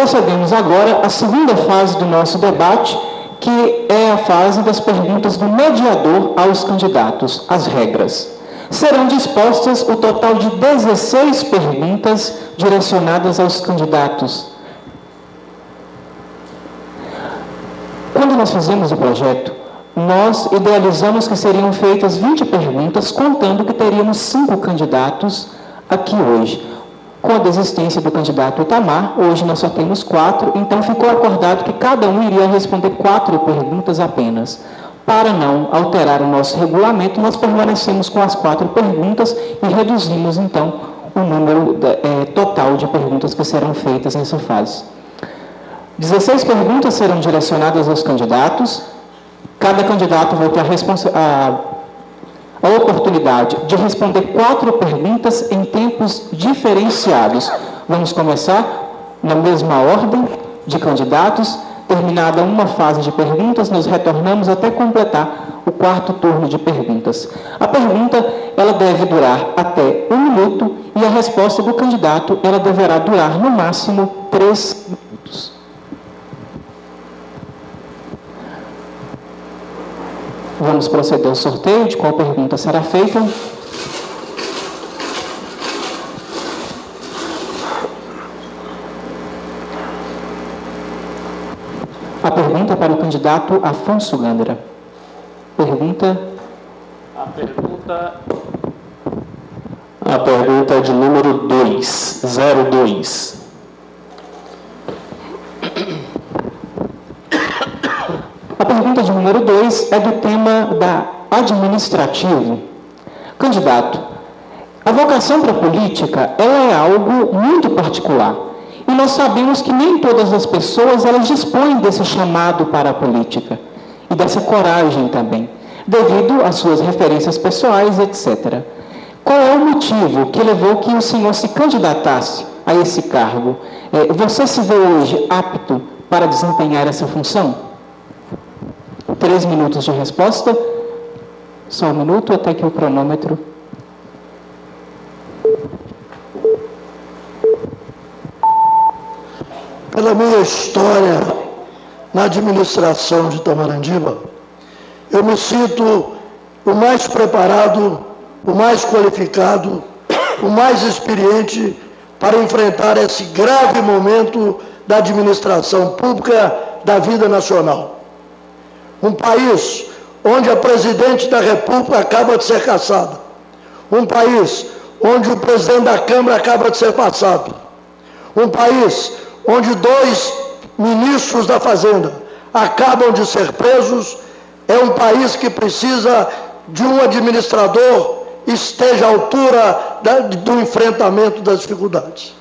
procedemos agora à segunda fase do nosso debate, que é a fase das perguntas do mediador aos candidatos, as regras. Serão dispostas o total de 16 perguntas direcionadas aos candidatos. Quando nós fizemos o projeto, nós idealizamos que seriam feitas 20 perguntas, contando que teríamos 5 candidatos aqui hoje. Com a desistência do candidato Itamar, hoje nós só temos 4, então ficou acordado que cada um iria responder 4 perguntas apenas. Para não alterar o nosso regulamento, nós permanecemos com as 4 perguntas e reduzimos, então, o número total de perguntas que serão feitas nessa fase. 16 perguntas serão direcionadas aos candidatos. Cada candidato vai ter a oportunidade de responder 4 perguntas em tempos diferenciados. Vamos começar na mesma ordem de candidatos. Terminada uma fase de perguntas, nós retornamos até completar o 4º turno de perguntas. A pergunta, ela deve durar até 1 minuto e a resposta do candidato, ela deverá durar no máximo 3 minutos. Vamos proceder ao sorteio de qual pergunta será feita. A pergunta para o candidato Afonso Gandra. A pergunta é de número 02. A pergunta de número 2 é do tema da administrativo. Candidato, a vocação para a política, ela é algo muito particular. E nós sabemos que nem todas as pessoas, elas dispõem desse chamado para a política. E dessa coragem também, devido às suas referências pessoais, etc. Qual é o motivo que levou que o senhor se candidatasse a esse cargo? Você se vê hoje apto para desempenhar essa função? 3 minutos de resposta. Só 1 minuto até que o cronômetro... Pela minha história na administração de Tamarandiba, eu me sinto o mais preparado, o mais qualificado, o mais experiente para enfrentar esse grave momento da administração pública da vida nacional. Um país onde a presidente da República acaba de ser cassada. Um país onde o presidente da Câmara acaba de ser passado. Um país onde 2 ministros da Fazenda acabam de ser presos. É um país que precisa de um administrador que esteja à altura do enfrentamento das dificuldades.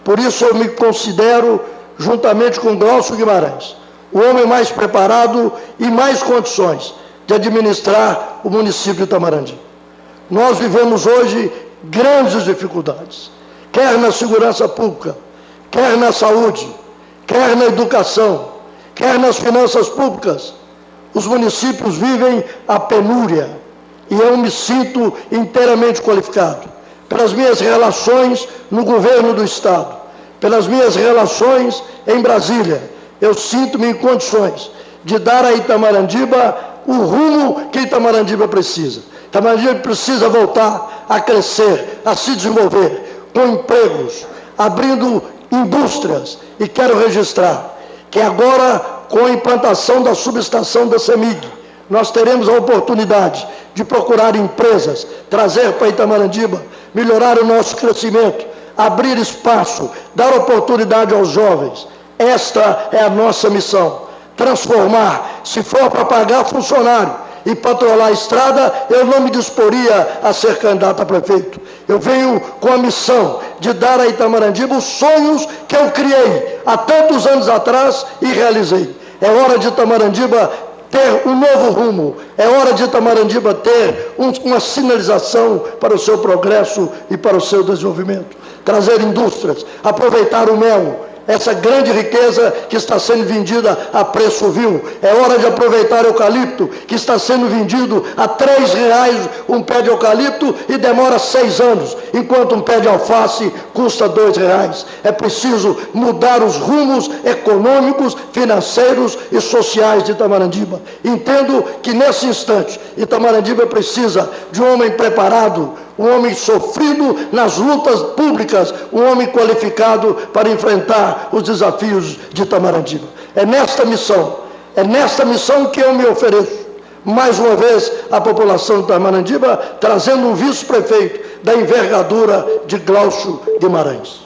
Por isso eu me considero, juntamente com Glaucio Guimarães, o homem mais preparado e mais condições de administrar o município de Itamarandi. Nós vivemos hoje grandes dificuldades, quer na segurança pública, quer na saúde, quer na educação, quer nas finanças públicas. Os municípios vivem a penúria e eu me sinto inteiramente qualificado pelas minhas relações no governo do Estado, pelas minhas relações em Brasília. Eu sinto-me em condições de dar a Itamarandiba o rumo que Itamarandiba precisa. Itamarandiba precisa voltar a crescer, a se desenvolver, com empregos, abrindo indústrias. E quero registrar que agora, com a implantação da subestação da CEMIG, nós teremos a oportunidade de procurar empresas, trazer para Itamarandiba, melhorar o nosso crescimento, abrir espaço, dar oportunidade aos jovens. Esta é a nossa missão, transformar. Se for para pagar funcionário e patrolar a estrada, eu não me disporia a ser candidato a prefeito. Eu venho com a missão de dar a Itamarandiba os sonhos que eu criei há tantos anos atrás e realizei. É hora de Itamarandiba ter um novo rumo, é hora de Itamarandiba ter uma sinalização para o seu progresso e para o seu desenvolvimento. Trazer indústrias, aproveitar o mel. essa grande riqueza que está sendo vendida a preço vil. É hora de aproveitar o eucalipto, que está sendo vendido a R$3 um pé de eucalipto e demora 6 anos, enquanto um pé de alface custa R$2. É preciso mudar os rumos econômicos, financeiros e sociais de Itamarandiba. Entendo que nesse instante Itamarandiba precisa de um homem preparado, um homem sofrido nas lutas públicas, um homem qualificado para enfrentar os desafios de Itamarandiba. É nesta missão que eu me ofereço, mais uma vez, à população de Itamarandiba, trazendo um vice-prefeito da envergadura de Glaucio Guimarães.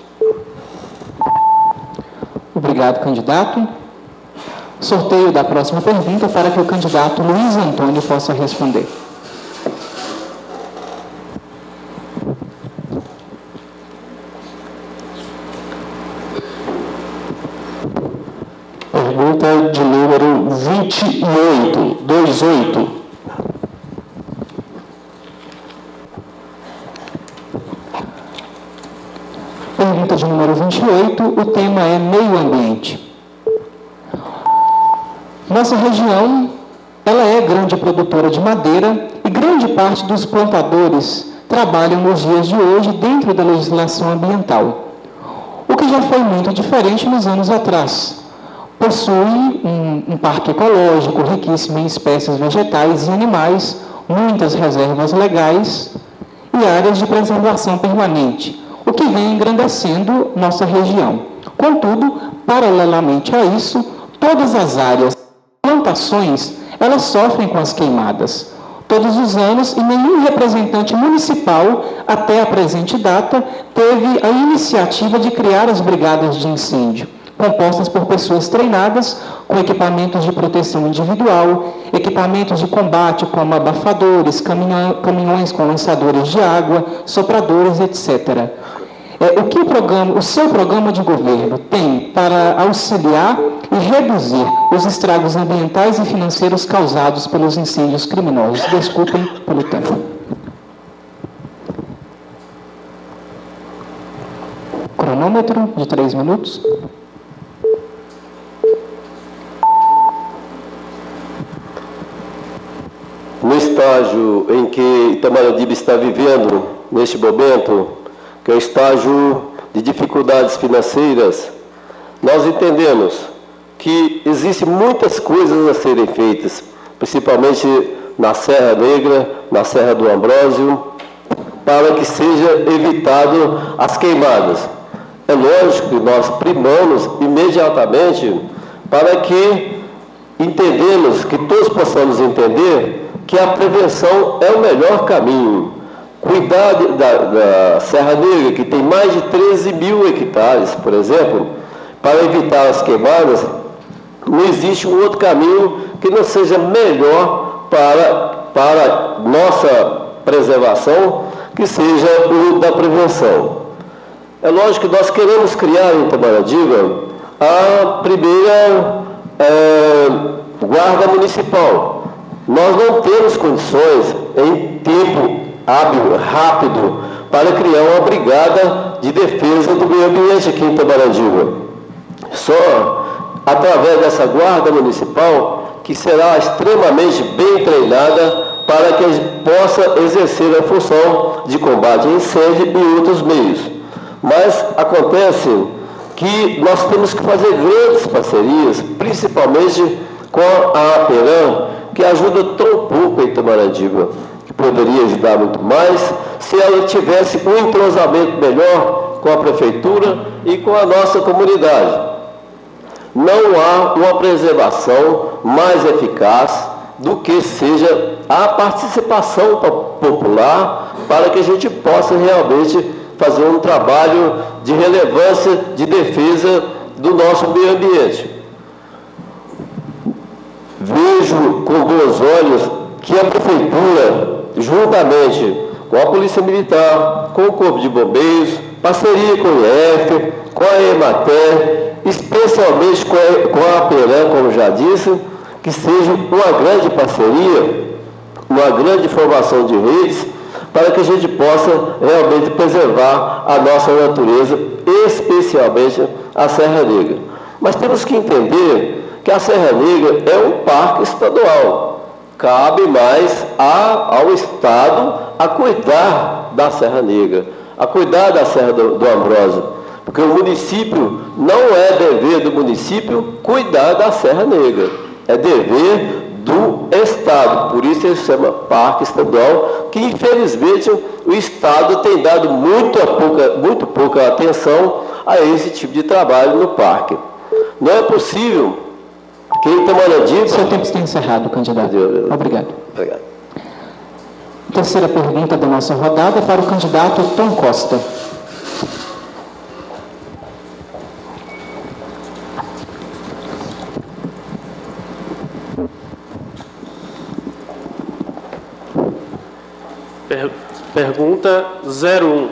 Obrigado, candidato. Sorteio da próxima pergunta para que o candidato Luiz Antônio possa responder. Pergunta de número 28. Pergunta de número 28, o tema é meio ambiente. Nossa região, ela é grande produtora de madeira e grande parte dos plantadores trabalham nos dias de hoje dentro da legislação ambiental, o que já foi muito diferente nos anos atrás. Possui um parque ecológico riquíssimo em espécies vegetais e animais, muitas reservas legais e áreas de preservação permanente, o que vem engrandecendo nossa região. Contudo, paralelamente a isso, todas as áreas, plantações, elas sofrem com as queimadas. Todos os anos, e nenhum representante municipal, até a presente data, teve a iniciativa de criar as brigadas de incêndio, compostas por pessoas treinadas com equipamentos de proteção individual, equipamentos de combate como abafadores, caminhões com lançadores de água, sopradores, etc. O seu programa de governo tem para auxiliar e reduzir os estragos ambientais e financeiros causados pelos incêndios criminosos? Desculpem pelo tempo. Cronômetro de 3 minutos. No estágio em que Itamarandiba está vivendo, neste momento, que é o estágio de dificuldades financeiras, nós entendemos que existem muitas coisas a serem feitas, principalmente na Serra Negra, na Serra do Ambrósio, para que seja evitado as queimadas. É lógico que nós primamos imediatamente para que entendemos, que todos possamos entender que a prevenção é o melhor caminho. Cuidar da Serra Negra, que tem mais de 13 mil hectares, por exemplo, para evitar as queimadas, não existe um outro caminho que não seja melhor para nossa preservação, que seja o da prevenção. É lógico que nós queremos criar em Itamarandiba a primeira guarda municipal. Nós não temos condições, em tempo hábil, rápido, para criar uma brigada de defesa do meio ambiente aqui em Itamarandiba. Só através dessa guarda municipal, que será extremamente bem treinada para que possa exercer a função de combate a incêndio e outros meios. Mas acontece que nós temos que fazer grandes parcerias, principalmente com a APERAM, que ajuda tão pouco em Itamarandiba, que poderia ajudar muito mais se ela tivesse um entrosamento melhor com a prefeitura e com a nossa comunidade. Não há uma preservação mais eficaz do que seja a participação popular, para que a gente possa realmente fazer um trabalho de relevância, de defesa do nosso meio ambiente. Vejo com bons olhos que a prefeitura, juntamente com a Polícia Militar, com o Corpo de Bombeiros, parceria com o IEF, com a EMATER, especialmente com a APERAM, como já disse, que seja uma grande parceria, uma grande formação de redes, para que a gente possa realmente preservar a nossa natureza, especialmente especialmente a Serra Negra. Mas temos que entender que a Serra Negra é um parque estadual. Cabe mais ao Estado a cuidar da Serra Negra, a cuidar da Serra do Ambrósio, porque o município, não é dever do município cuidar da Serra Negra, é dever do Estado, por isso ele se chama Parque Estadual, que infelizmente o Estado tem dado muito pouca atenção a esse tipo de trabalho no parque. Não é possível que em Itamarandi... Seu tempo está encerrado, candidato. Obrigado. Obrigado. Terceira pergunta da nossa rodada para o candidato Tom Costa. Pergunta 01.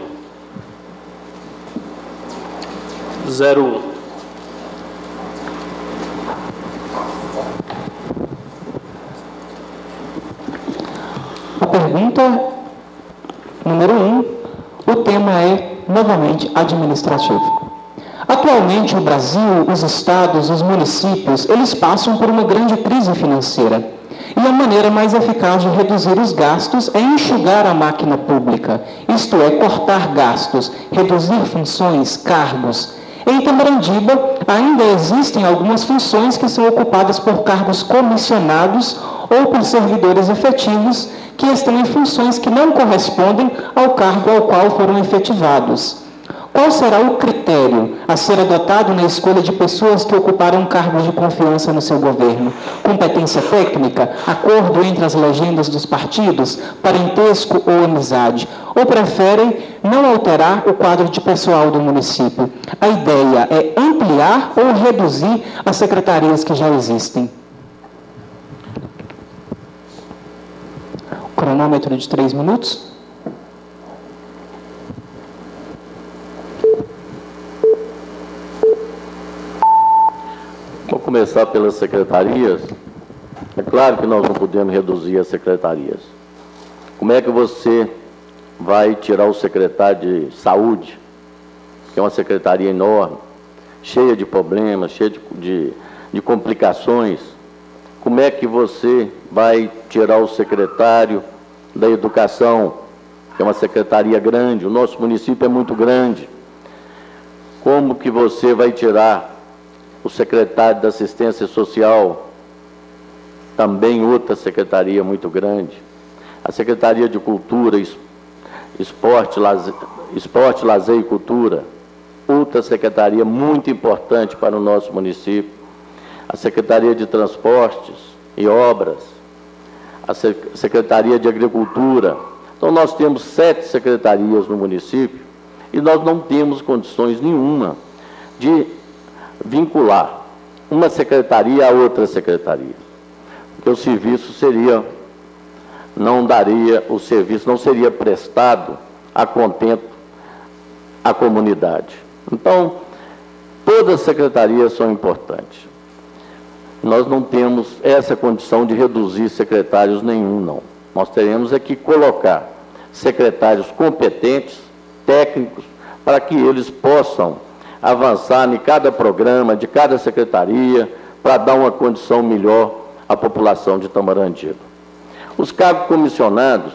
A pergunta número 1, o tema é novamente administrativo. Atualmente, o Brasil, os estados, os municípios, eles passam por uma grande crise financeira. E a maneira mais eficaz de reduzir os gastos é enxugar a máquina pública, isto é, cortar gastos, reduzir funções, cargos. Em Itamarandi ainda existem algumas funções que são ocupadas por cargos comissionados ou por servidores efetivos que estão em funções que não correspondem ao cargo ao qual foram efetivados. Qual será o critério a ser adotado na escolha de pessoas que ocuparam cargos de confiança no seu governo? Competência técnica, acordo entre as legendas dos partidos, parentesco ou amizade? Ou preferem não alterar o quadro de pessoal do município? A ideia é ampliar ou reduzir as secretarias que já existem? Cronômetro de 3 minutos. Vou começar pelas secretarias. É claro que nós não podemos reduzir as secretarias. Como é que você vai tirar o secretário de saúde, que é uma secretaria enorme, cheia de problemas, cheia de complicações? Como é que você vai tirar o secretário da educação, que é uma secretaria grande? O nosso município é muito grande. Como que você vai tirar o secretário da assistência social, também outra secretaria muito grande, a secretaria de cultura, esporte, lazer e cultura, outra secretaria muito importante para o nosso município, a secretaria de transportes e obras, a secretaria de agricultura. Então nós temos 7 secretarias no município e nós não temos condições nenhuma de vincular uma secretaria a outra secretaria, porque o serviço não seria prestado a contento à comunidade. Então, todas as secretarias são importantes. Nós não temos essa condição de reduzir secretários nenhum, não. Nós teremos é que colocar secretários competentes, técnicos, para que eles possam avançar em cada programa, de cada secretaria, para dar uma condição melhor à população de Itamarandi. Os cargos comissionados,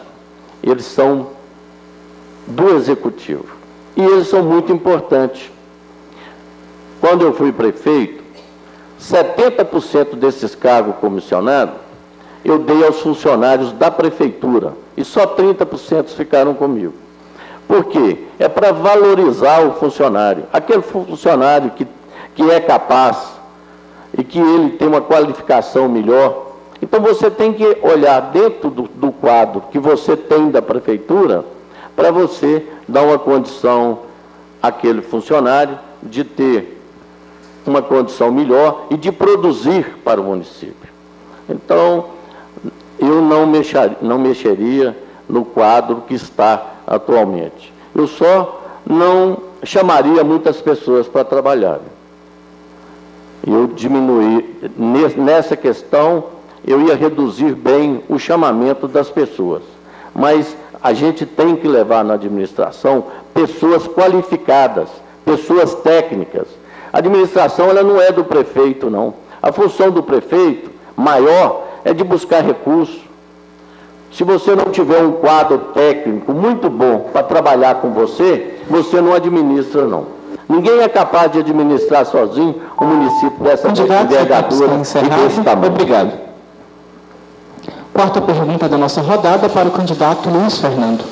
eles são do Executivo, e eles são muito importantes. Quando eu fui prefeito, 70% desses cargos comissionados, eu dei aos funcionários da prefeitura, e só 30% ficaram comigo. Por quê? É para valorizar o funcionário. Aquele funcionário que é capaz e que ele tem uma qualificação melhor. Então, você tem que olhar dentro do quadro que você tem da prefeitura para você dar uma condição àquele funcionário de ter uma condição melhor e de produzir para o município. Então, eu não mexeria no quadro que está atualmente. Eu só não chamaria muitas pessoas para trabalhar. Eu nessa questão, eu ia reduzir bem o chamamento das pessoas. Mas a gente tem que levar na administração pessoas qualificadas pessoas técnicas. A administração ela não é do prefeito, não. A função do prefeito maior é de buscar recursos. Se você não tiver um quadro técnico muito bom para trabalhar com você, você não administra, não. Ninguém é capaz de administrar sozinho um município dessa envergadura e desse tamanho. Obrigado. Quarta pergunta da nossa rodada para o candidato Luiz Fernando.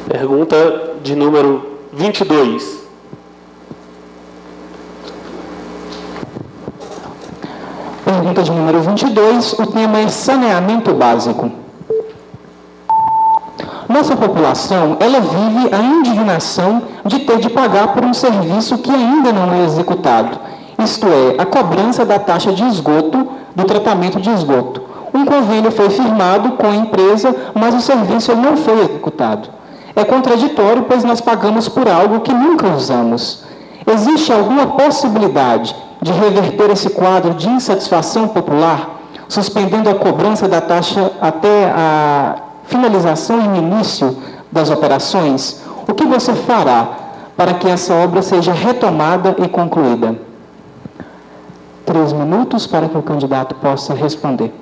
Pergunta de número 22. Pergunta de número 22, o tema é saneamento básico. Nossa população, ela vive a indignação de ter de pagar por um serviço que ainda não é executado, isto é, a cobrança da taxa de esgoto, do tratamento de esgoto. Um convênio foi firmado com a empresa, mas o serviço não foi executado. É contraditório, pois nós pagamos por algo que nunca usamos. Existe alguma possibilidade de reverter esse quadro de insatisfação popular, suspendendo a cobrança da taxa até a finalização e início das operações? O que você fará para que essa obra seja retomada e concluída? 3 minutos para que o candidato possa responder.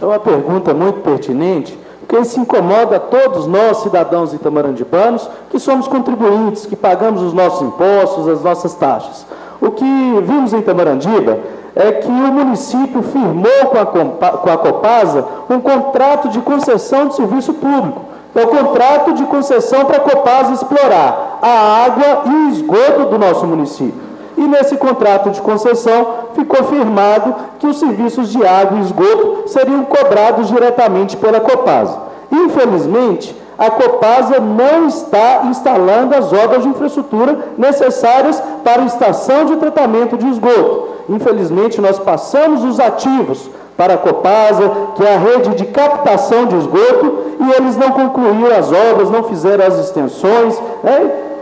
É uma pergunta muito pertinente, porque isso incomoda todos nós, cidadãos itamorandibanos, que somos contribuintes, que pagamos os nossos impostos, as nossas taxas. O que vimos em Itamorandiba é que o município firmou com a Copasa um contrato de concessão de serviço público. É o contrato de concessão para a Copasa explorar a água e o esgoto do nosso município. E nesse contrato de concessão ficou firmado que os serviços de água e esgoto seriam cobrados diretamente pela Copasa. Infelizmente, a Copasa não está instalando as obras de infraestrutura necessárias para a estação de tratamento de esgoto. Infelizmente, nós passamos os ativos para a Copasa, que é a rede de captação de esgoto, e eles não concluíram as obras, não fizeram as extensões,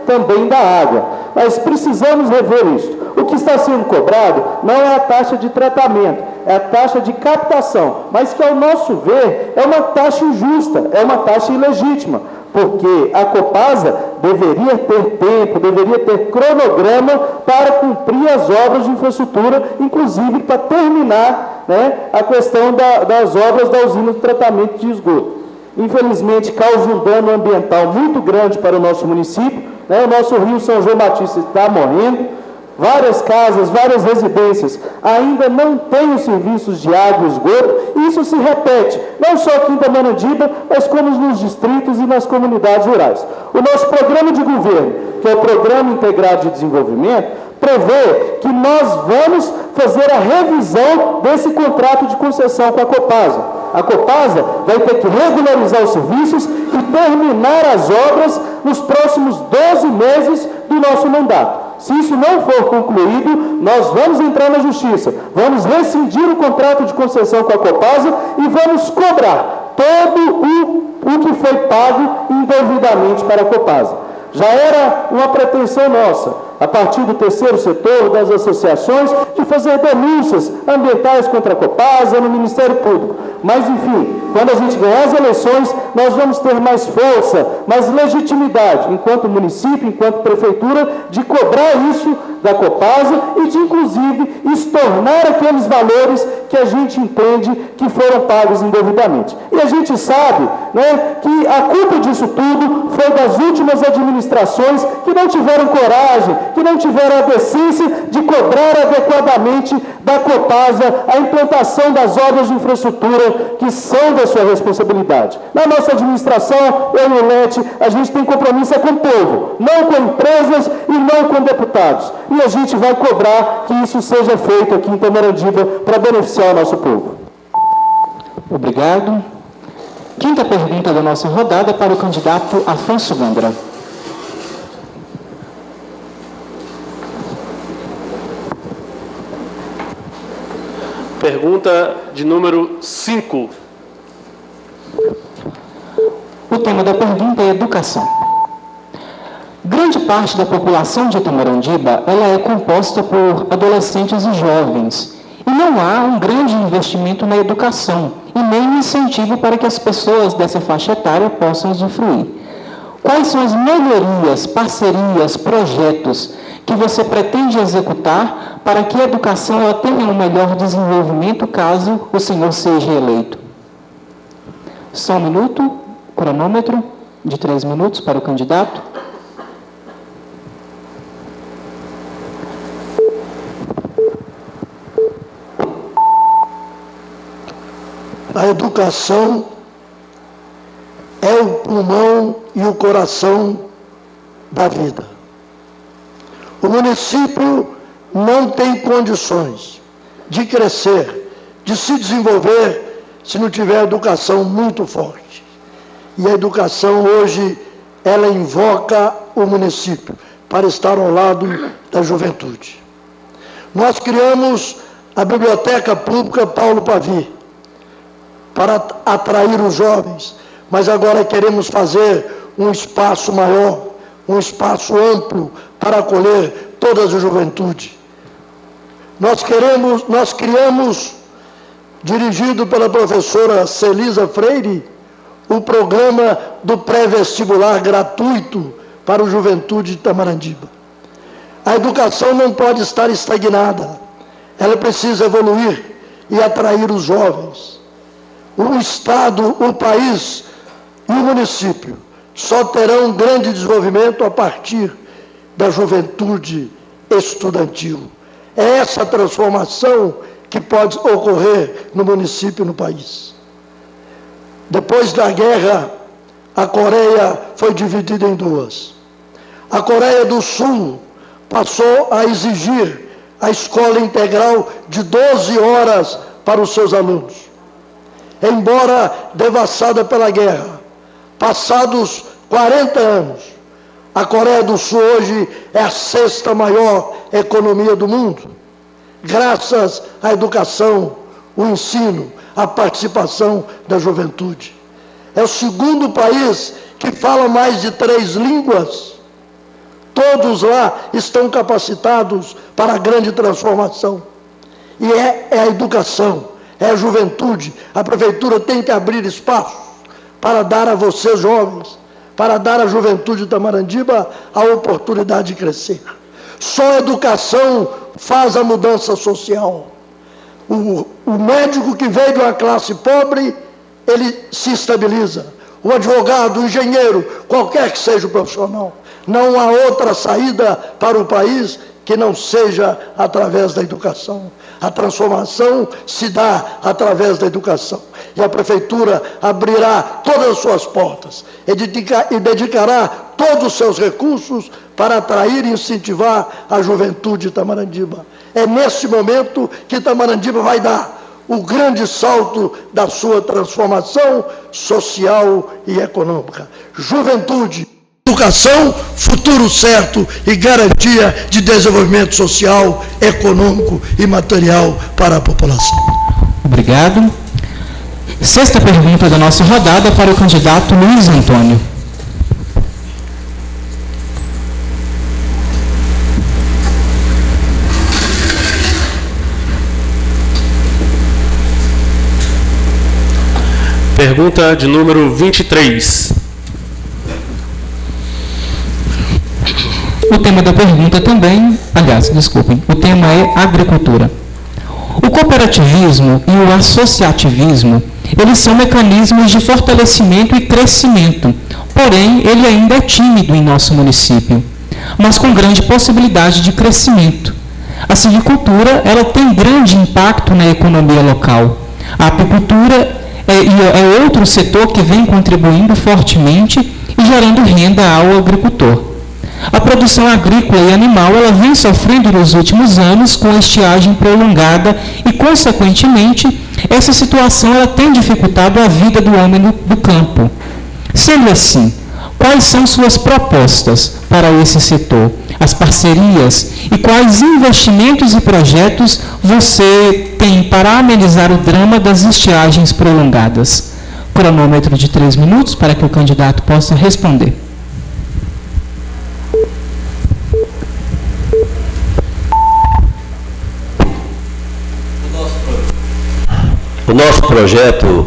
também da água. Mas precisamos rever isso. O que está sendo cobrado não é a taxa de tratamento, é a taxa de captação, mas que, ao nosso ver, é uma taxa injusta, é uma taxa ilegítima, porque a Copasa deveria ter tempo, deveria ter cronograma para cumprir as obras de infraestrutura, inclusive para terminar, a questão das obras da usina de tratamento de esgoto. Infelizmente, causa um dano ambiental muito grande para o nosso município. O nosso rio São João Batista está morrendo, várias casas, várias residências ainda não têm os serviços de água e esgoto, e isso se repete, não só aqui em Itamorandiba, mas como nos distritos e nas comunidades rurais. O nosso programa de governo, que é o Programa Integrado de Desenvolvimento, prevê que nós vamos fazer a revisão desse contrato de concessão com a Copasa. A Copasa vai ter que regularizar os serviços e terminar as obras nos próximos 12 meses do nosso mandato. Se isso não for concluído, nós vamos entrar na Justiça, vamos rescindir o contrato de concessão com a Copasa e vamos cobrar todo o que foi pago indevidamente para a Copasa. Já era uma pretensão nossa, a partir do terceiro setor, das associações, de fazer denúncias ambientais contra a Copasa no Ministério Público. Mas, enfim, quando a gente ganhar as eleições, nós vamos ter mais força, mais legitimidade, enquanto município, enquanto prefeitura, de cobrar isso da Copasa e de, inclusive, estornar aqueles valores que a gente entende que foram pagos indevidamente. E a gente sabe, que a culpa disso tudo foi das últimas administrações que não tiveram coragem, que não tiveram a decência de cobrar adequadamente da Copasa a implantação das obras de infraestrutura que são da sua responsabilidade. Na nossa administração, eu e o Lete, a gente tem compromisso com o povo, não com empresas e não com deputados. E a gente vai cobrar que isso seja feito aqui em Itamorandiba para beneficiar o nosso povo. Obrigado. Quinta pergunta da nossa rodada para o candidato Afonso Gandra. Pergunta de número 5. O tema da pergunta é educação. Grande parte da população de Itamorandiba, ela é composta por adolescentes e jovens, e não há um grande investimento na educação, e nem incentivo para que as pessoas dessa faixa etária possam usufruir. Quais são as melhorias, parcerias, projetos que você pretende executar para que a educação ela tenha um melhor desenvolvimento caso o senhor seja eleito? Só um minuto, cronômetro de 3 minutos para o candidato. A educação é o pulmão e o coração da vida. O município não tem condições de crescer, de se desenvolver, se não tiver educação muito forte. E a educação hoje, ela invoca o município para estar ao lado da juventude. Nós criamos a Biblioteca Pública Paulo Pavie, para atrair os jovens, mas agora queremos fazer um espaço maior, um espaço amplo para acolher toda a juventude. Nós criamos, dirigido pela professora Celisa Freire, o programa do pré-vestibular gratuito para a juventude de Itamorandiba. A educação não pode estar estagnada, ela precisa evoluir e atrair os jovens. O Estado, o país e o município só terão um grande desenvolvimento a partir da juventude estudantil. É essa transformação que pode ocorrer no município e no país. Depois da guerra, a Coreia foi dividida em duas. A Coreia do Sul passou a exigir a escola integral de 12 horas para os seus alunos. Embora devassada pela guerra, passados 40 anos, a Coreia do Sul hoje é a 6ª maior economia do mundo, graças à educação, o ensino, a participação da juventude. É o 2º país que fala mais de 3 línguas. Todos lá estão capacitados para a grande transformação. E é a educação. É a juventude. A prefeitura tem que abrir espaço para dar a vocês, jovens, para dar à juventude de Itamorandiba a oportunidade de crescer. Só a educação faz a mudança social. O médico que veio de uma classe pobre, ele se estabiliza. O advogado, o engenheiro, qualquer que seja o profissional. Não há outra saída para o país que não seja através da educação. A transformação se dá através da educação. E a prefeitura abrirá todas as suas portas e dedicará todos os seus recursos para atrair e incentivar a juventude de Itamorandiba. É nesse momento que Itamorandiba vai dar o grande salto da sua transformação social e econômica. Juventude, educação, futuro certo e garantia de desenvolvimento social, econômico e material para a população. Obrigado. 6ª pergunta da nossa rodada para o candidato Luiz Antônio. Pergunta de número 23. O tema da pergunta também, o tema é agricultura. O cooperativismo e o associativismo, eles são mecanismos de fortalecimento e crescimento, porém, ele ainda é tímido em nosso município, mas com grande possibilidade de crescimento. A silvicultura, ela tem grande impacto na economia local. A apicultura é outro setor que vem contribuindo fortemente e gerando renda ao agricultor. A produção agrícola e animal ela vem sofrendo nos últimos anos com a estiagem prolongada e, consequentemente, essa situação ela tem dificultado a vida do homem do campo. Sendo assim, quais são suas propostas para esse setor, as parcerias e quais investimentos e projetos você tem para amenizar o drama das estiagens prolongadas? Cronômetro de 3 minutos para que o candidato possa responder. o nosso projeto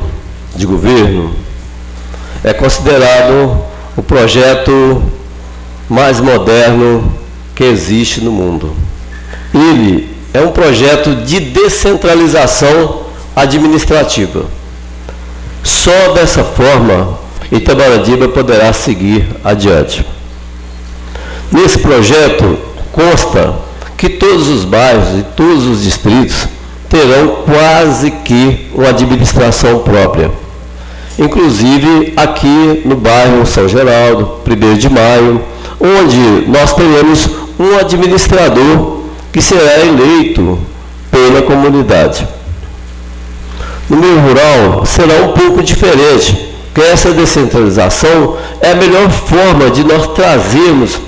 de governo é considerado o projeto mais moderno que existe no mundo. Ele é um projeto de descentralização administrativa. Só dessa forma, Itamarandiba poderá seguir adiante. Nesse projeto, consta que todos os bairros e todos os distritos terão quase que uma administração própria. Inclusive aqui no bairro São Geraldo, 1º de Maio, onde nós teremos um administrador que será eleito pela comunidade. No meio rural será um pouco diferente, porque essa descentralização é a melhor forma de nós trazermos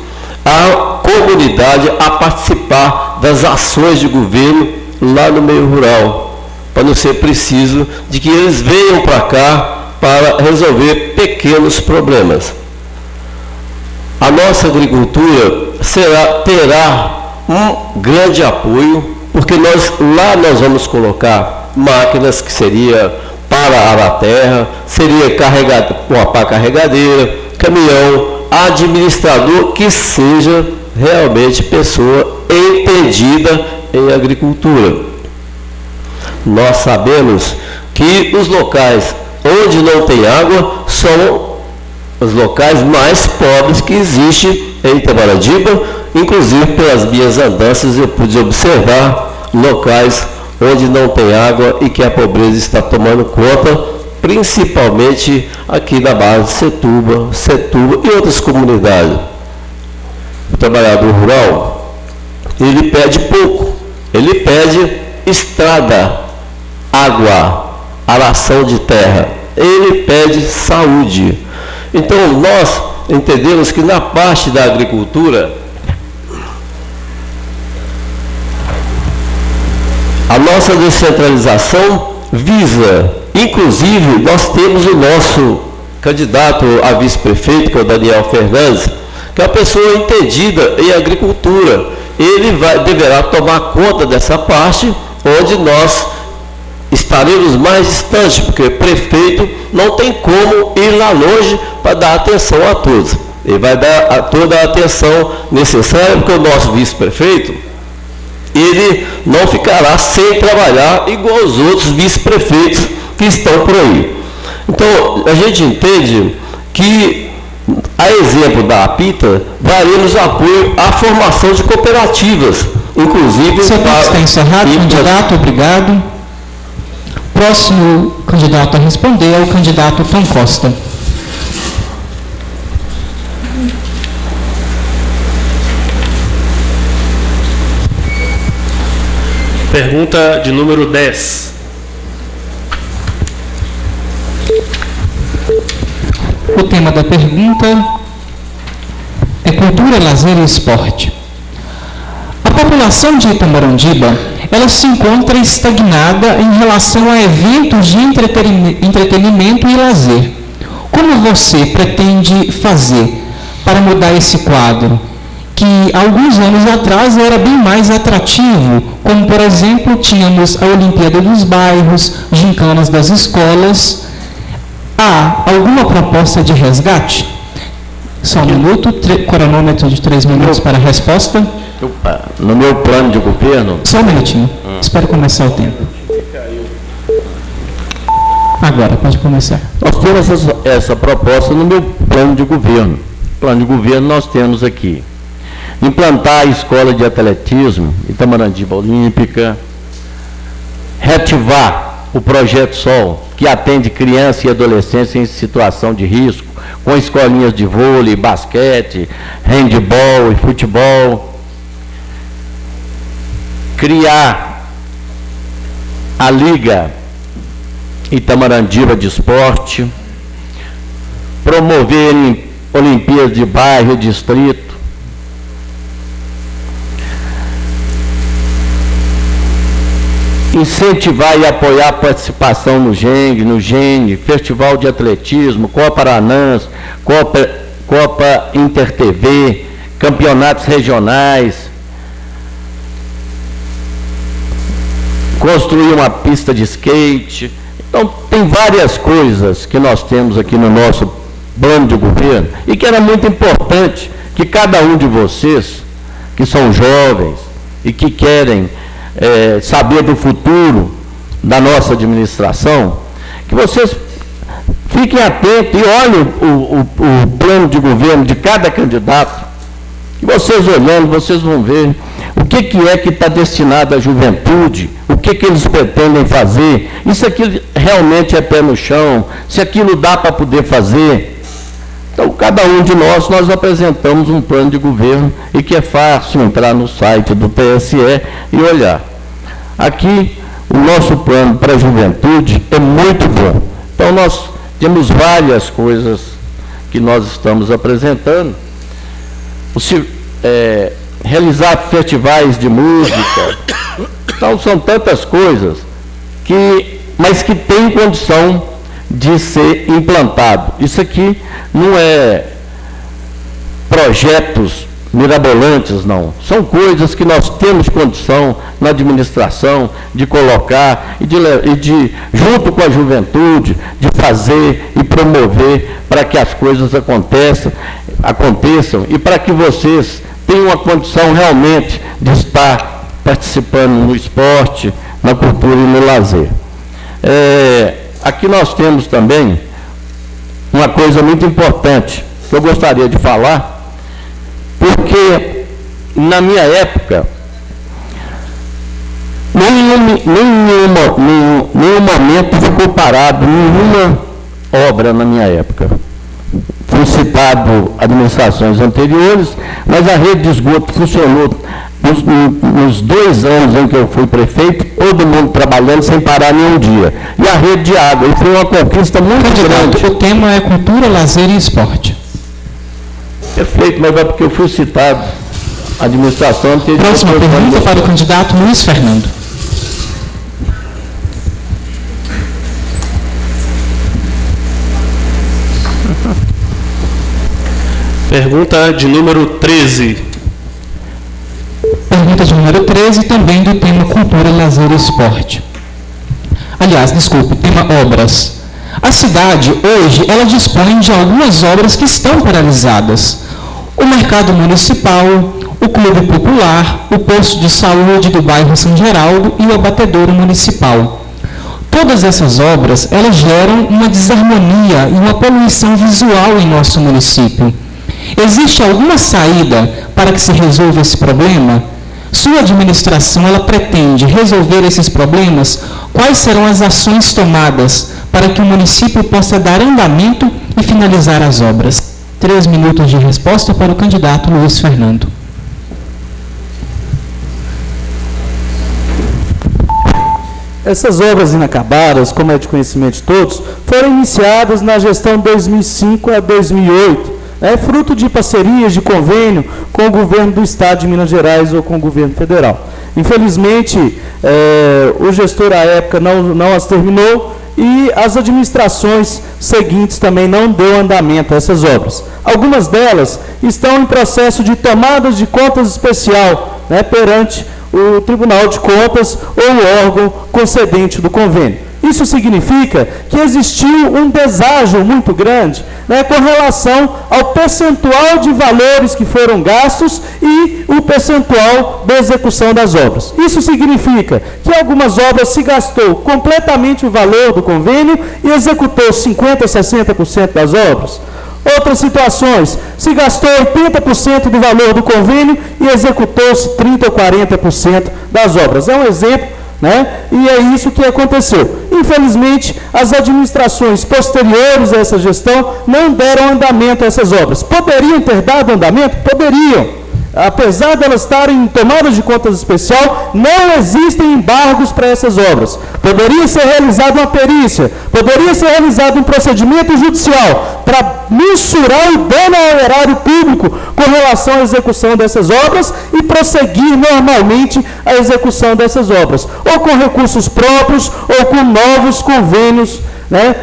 a comunidade a participar das ações de governo lá no meio rural, para não ser preciso de que eles venham para cá para resolver pequenos problemas. A nossa agricultura terá um grande apoio, porque nós vamos colocar máquinas que seria para arar a terra, seria carregado com a pá carregadeira, caminhão, administrador que seja realmente pessoa entendida em agricultura. Nós sabemos que os locais onde não tem água são os locais mais pobres que existem em Itamarandiba. Inclusive, pelas minhas andanças, eu pude observar locais onde não tem água e que a pobreza está tomando conta, principalmente aqui na base de Setúbal e outras comunidades. O trabalhador rural, ele pede pouco, ele pede estrada, água, aração de terra, ele pede saúde. Então, nós entendemos que na parte da agricultura, a nossa descentralização visa, inclusive, nós temos o nosso candidato a vice-prefeito, que é o Daniel Fernandes, que é uma pessoa entendida em agricultura. Ele deverá tomar conta dessa parte, onde nós estaremos mais distantes, porque o prefeito não tem como ir lá longe para dar atenção a todos. Ele vai dar toda a atenção necessária, porque o nosso vice-prefeito, ele não ficará sem trabalhar igual os outros vice-prefeitos que estão por aí. Então, a gente entende que, a exemplo da APITA, daremos apoio à formação de cooperativas, inclusive... Seu tempo está encerrado, candidato, obrigado. Próximo candidato a responder é o candidato Tom Costa. Pergunta de número 10. O tema da pergunta é cultura, lazer e esporte. A população de Itamarandiba, ela se encontra estagnada em relação a eventos de entretenimento e lazer. Como você pretende fazer para mudar esse quadro, que alguns anos atrás era bem mais atrativo, como, por exemplo, tínhamos a Olimpíada dos Bairros, gincanas das escolas? Há alguma proposta de resgate? Só um minuto, cronômetro de 3 minutos para a resposta. No meu plano de governo... Só um minutinho, espero começar o tempo. Agora, pode começar. Nós temos essa proposta no meu plano de governo. Plano de governo nós temos aqui: implantar a escola de atletismo, Itamarandiba Olímpica, reativar o Projeto Sol, que atende crianças e adolescentes em situação de risco, com escolinhas de vôlei, basquete, handebol e futebol. Criar a Liga Itamarandiba de Esporte, promover Olimpíadas de bairro e distrito, incentivar e apoiar a participação no GENG, Festival de Atletismo, Copa Aranãs, Copa InterTV, campeonatos regionais, construir uma pista de skate. Então, tem várias coisas que nós temos aqui no nosso plano de governo e que era muito importante que cada um de vocês, que são jovens e que querem saber do futuro da nossa administração, que vocês fiquem atentos e olhem o plano de governo de cada candidato. E vocês olhando, vocês vão ver o que é que está destinado à juventude, o que eles pretendem fazer, isso aqui realmente é pé no chão, se aquilo dá para poder fazer. Então, cada um de nós apresentamos um plano de governo e que é fácil entrar no site do TSE e olhar. Aqui, o nosso plano para a juventude é muito bom. Então, nós temos várias coisas que nós estamos apresentando. Realizar festivais de música. Então, são tantas coisas, mas que tem condição de ser implantado. Isso aqui não é projetos mirabolantes, não. São coisas que nós temos condição na administração de colocar e de junto com a juventude, de fazer e promover para que as coisas aconteçam e para que vocês tenham a condição realmente de estar participando no esporte, na cultura e no lazer. Aqui nós temos também uma coisa muito importante que eu gostaria de falar, porque na minha época, nenhum momento ficou parado, nenhuma obra na minha época. Fui citado administrações anteriores, mas a rede de esgoto funcionou nos 2 anos em que eu fui prefeito, todo mundo trabalhando sem parar nenhum dia. E a rede de água, e foi uma conquista muito grande. O tema é cultura, lazer e esporte. Perfeito, mas é porque eu fui citado a administração anterior. Próxima pergunta para o candidato Luiz Fernando. Pergunta de número 13. Pergunta de número 13, também do tema cultura, lazer e esporte. Aliás, desculpe, tema obras. A cidade, hoje, ela dispõe de algumas obras que estão paralisadas. O mercado municipal, o clube popular, o posto de saúde do bairro São Geraldo e o abatedouro municipal. Todas essas obras, elas geram uma desarmonia e uma poluição visual em nosso município. Existe alguma saída para que se resolva esse problema? Sua administração, ela pretende resolver esses problemas? Quais serão as ações tomadas para que o município possa dar andamento e finalizar as obras? 3 minutos de resposta para o candidato Luiz Fernando. Essas obras inacabadas, como é de conhecimento de todos, foram iniciadas na gestão 2005 a 2008, fruto de parcerias, de convênio com o governo do Estado de Minas Gerais ou com o governo federal. Infelizmente, o gestor à época não as terminou e as administrações seguintes também não deu andamento a essas obras. Algumas delas estão em processo de tomada de contas especial, perante o Tribunal de Contas ou o órgão concedente do convênio. Isso significa que existiu um deságio muito grande com relação ao percentual de valores que foram gastos e o percentual da execução das obras. Isso significa que algumas obras se gastou completamente o valor do convênio e executou 50%, 60% das obras. Outras situações, se gastou 80% do valor do convênio e executou-se 30% ou 40% das obras. É um exemplo, e é isso que aconteceu. Infelizmente, as administrações posteriores a essa gestão não deram andamento a essas obras. Poderiam ter dado andamento? Poderiam. Apesar de elas estarem em tomada de contas especial, não existem embargos para essas obras. Poderia ser realizada uma perícia, poderia ser realizado um procedimento judicial para mensurar o dano ao erário público com relação à execução dessas obras e prosseguir normalmente a execução dessas obras, ou com recursos próprios, ou com novos convênios,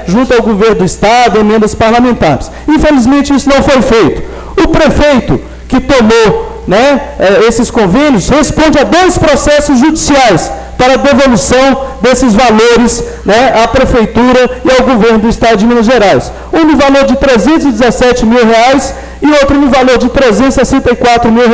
junto ao governo do Estado, emendas parlamentares. Infelizmente, isso não foi feito. O prefeito que tomou esses convênios responde a 2 processos judiciais para a devolução desses valores, né, à Prefeitura e ao Governo do Estado de Minas Gerais. Um no valor de R$317 mil e outro no valor de R$364 mil,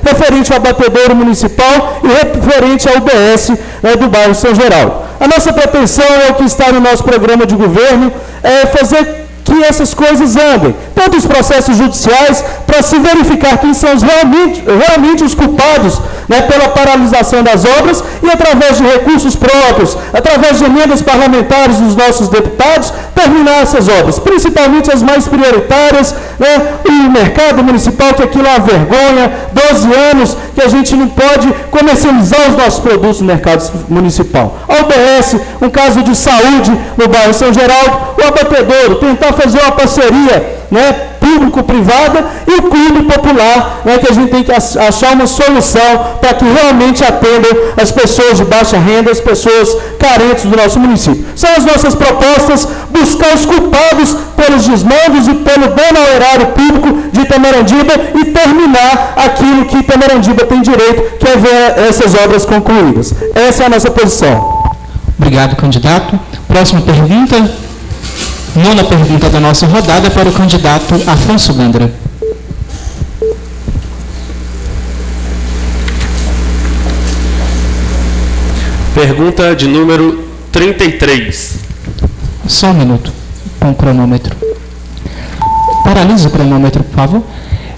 referente ao abatedouro municipal e referente ao UBS, né, do bairro São Geraldo. A nossa pretensão é o que está no nosso programa de governo, é fazer que essas coisas andem, tanto os processos judiciais, para se verificar quem são realmente os culpados, né, pela paralisação das obras, e através de recursos próprios, através de emendas parlamentares dos nossos deputados, terminar essas obras, principalmente as mais prioritárias, né, o mercado municipal, que aquilo é uma vergonha, 12 anos que a gente não pode comercializar os nossos produtos no mercado municipal. A UBS, um caso de saúde no bairro São Geraldo, o abatedouro, tentar fazer uma parceria, né, público-privada, e o clube popular, né, que a gente tem que achar uma solução para que realmente atendam as pessoas de baixa renda, as pessoas carentes do nosso município. São as nossas propostas, buscar os culpados pelos desmandos e pelo dano ao erário público de Itamerandiba e terminar aquilo que Itamerandiba tem direito, que é ver essas obras concluídas. Essa é a nossa posição. Obrigado, candidato. Próxima pergunta. Nona pergunta da nossa rodada para o candidato Afonso Gandra. Pergunta de número 33. Só um minuto, com o cronômetro. Paralise o cronômetro, por favor.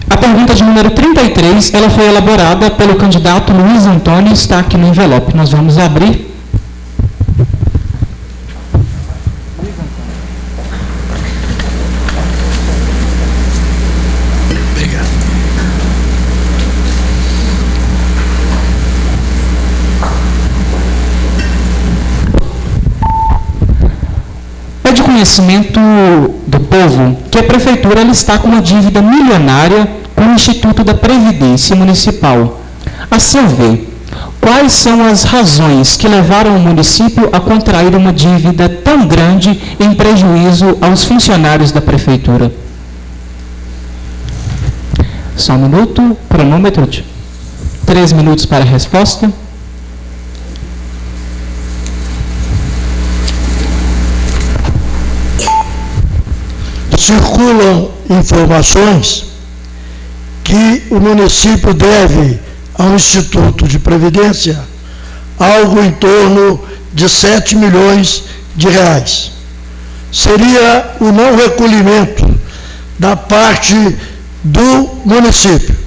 A pergunta de número 33, ela foi elaborada pelo candidato Luiz Antônio, está aqui no envelope. Nós vamos abrir. Conhecimento do povo que a Prefeitura ela está com uma dívida milionária com o Instituto da Previdência Municipal. A seu ver, quais são as razões que levaram o município a contrair uma dívida tão grande em prejuízo aos funcionários da Prefeitura? Só um minuto, cronômetro. 3 minutos para a resposta. Circulam informações que o município deve ao Instituto de Previdência algo em torno de R$7 milhões. Seria o não recolhimento da parte do município,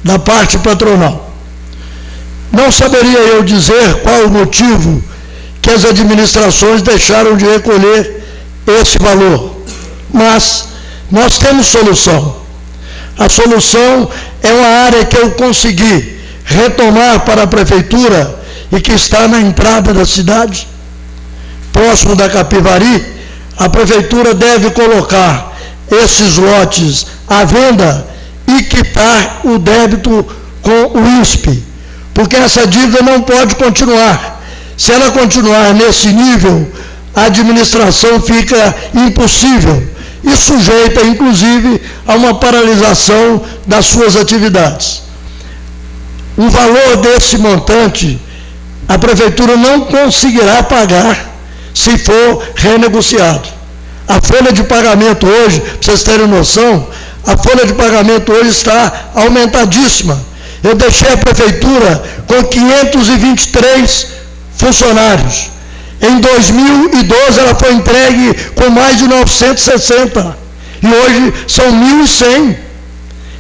da parte patronal. Não saberia eu dizer qual o motivo que as administrações deixaram de recolher esse valor. Mas nós temos solução. A solução é uma área que eu consegui retomar para a Prefeitura e que está na entrada da cidade, próximo da Capivari. A Prefeitura deve colocar esses lotes à venda e quitar o débito com o INSP, porque essa dívida não pode continuar. Se ela continuar nesse nível, a administração fica impossível e sujeita, inclusive, a uma paralisação das suas atividades. O valor desse montante, a Prefeitura não conseguirá pagar se for renegociado. A folha de pagamento hoje, para vocês terem noção, a folha de pagamento hoje está aumentadíssima. Eu deixei a Prefeitura com 523 funcionários. Em 2012, ela foi entregue com mais de 960. E hoje são 1.100.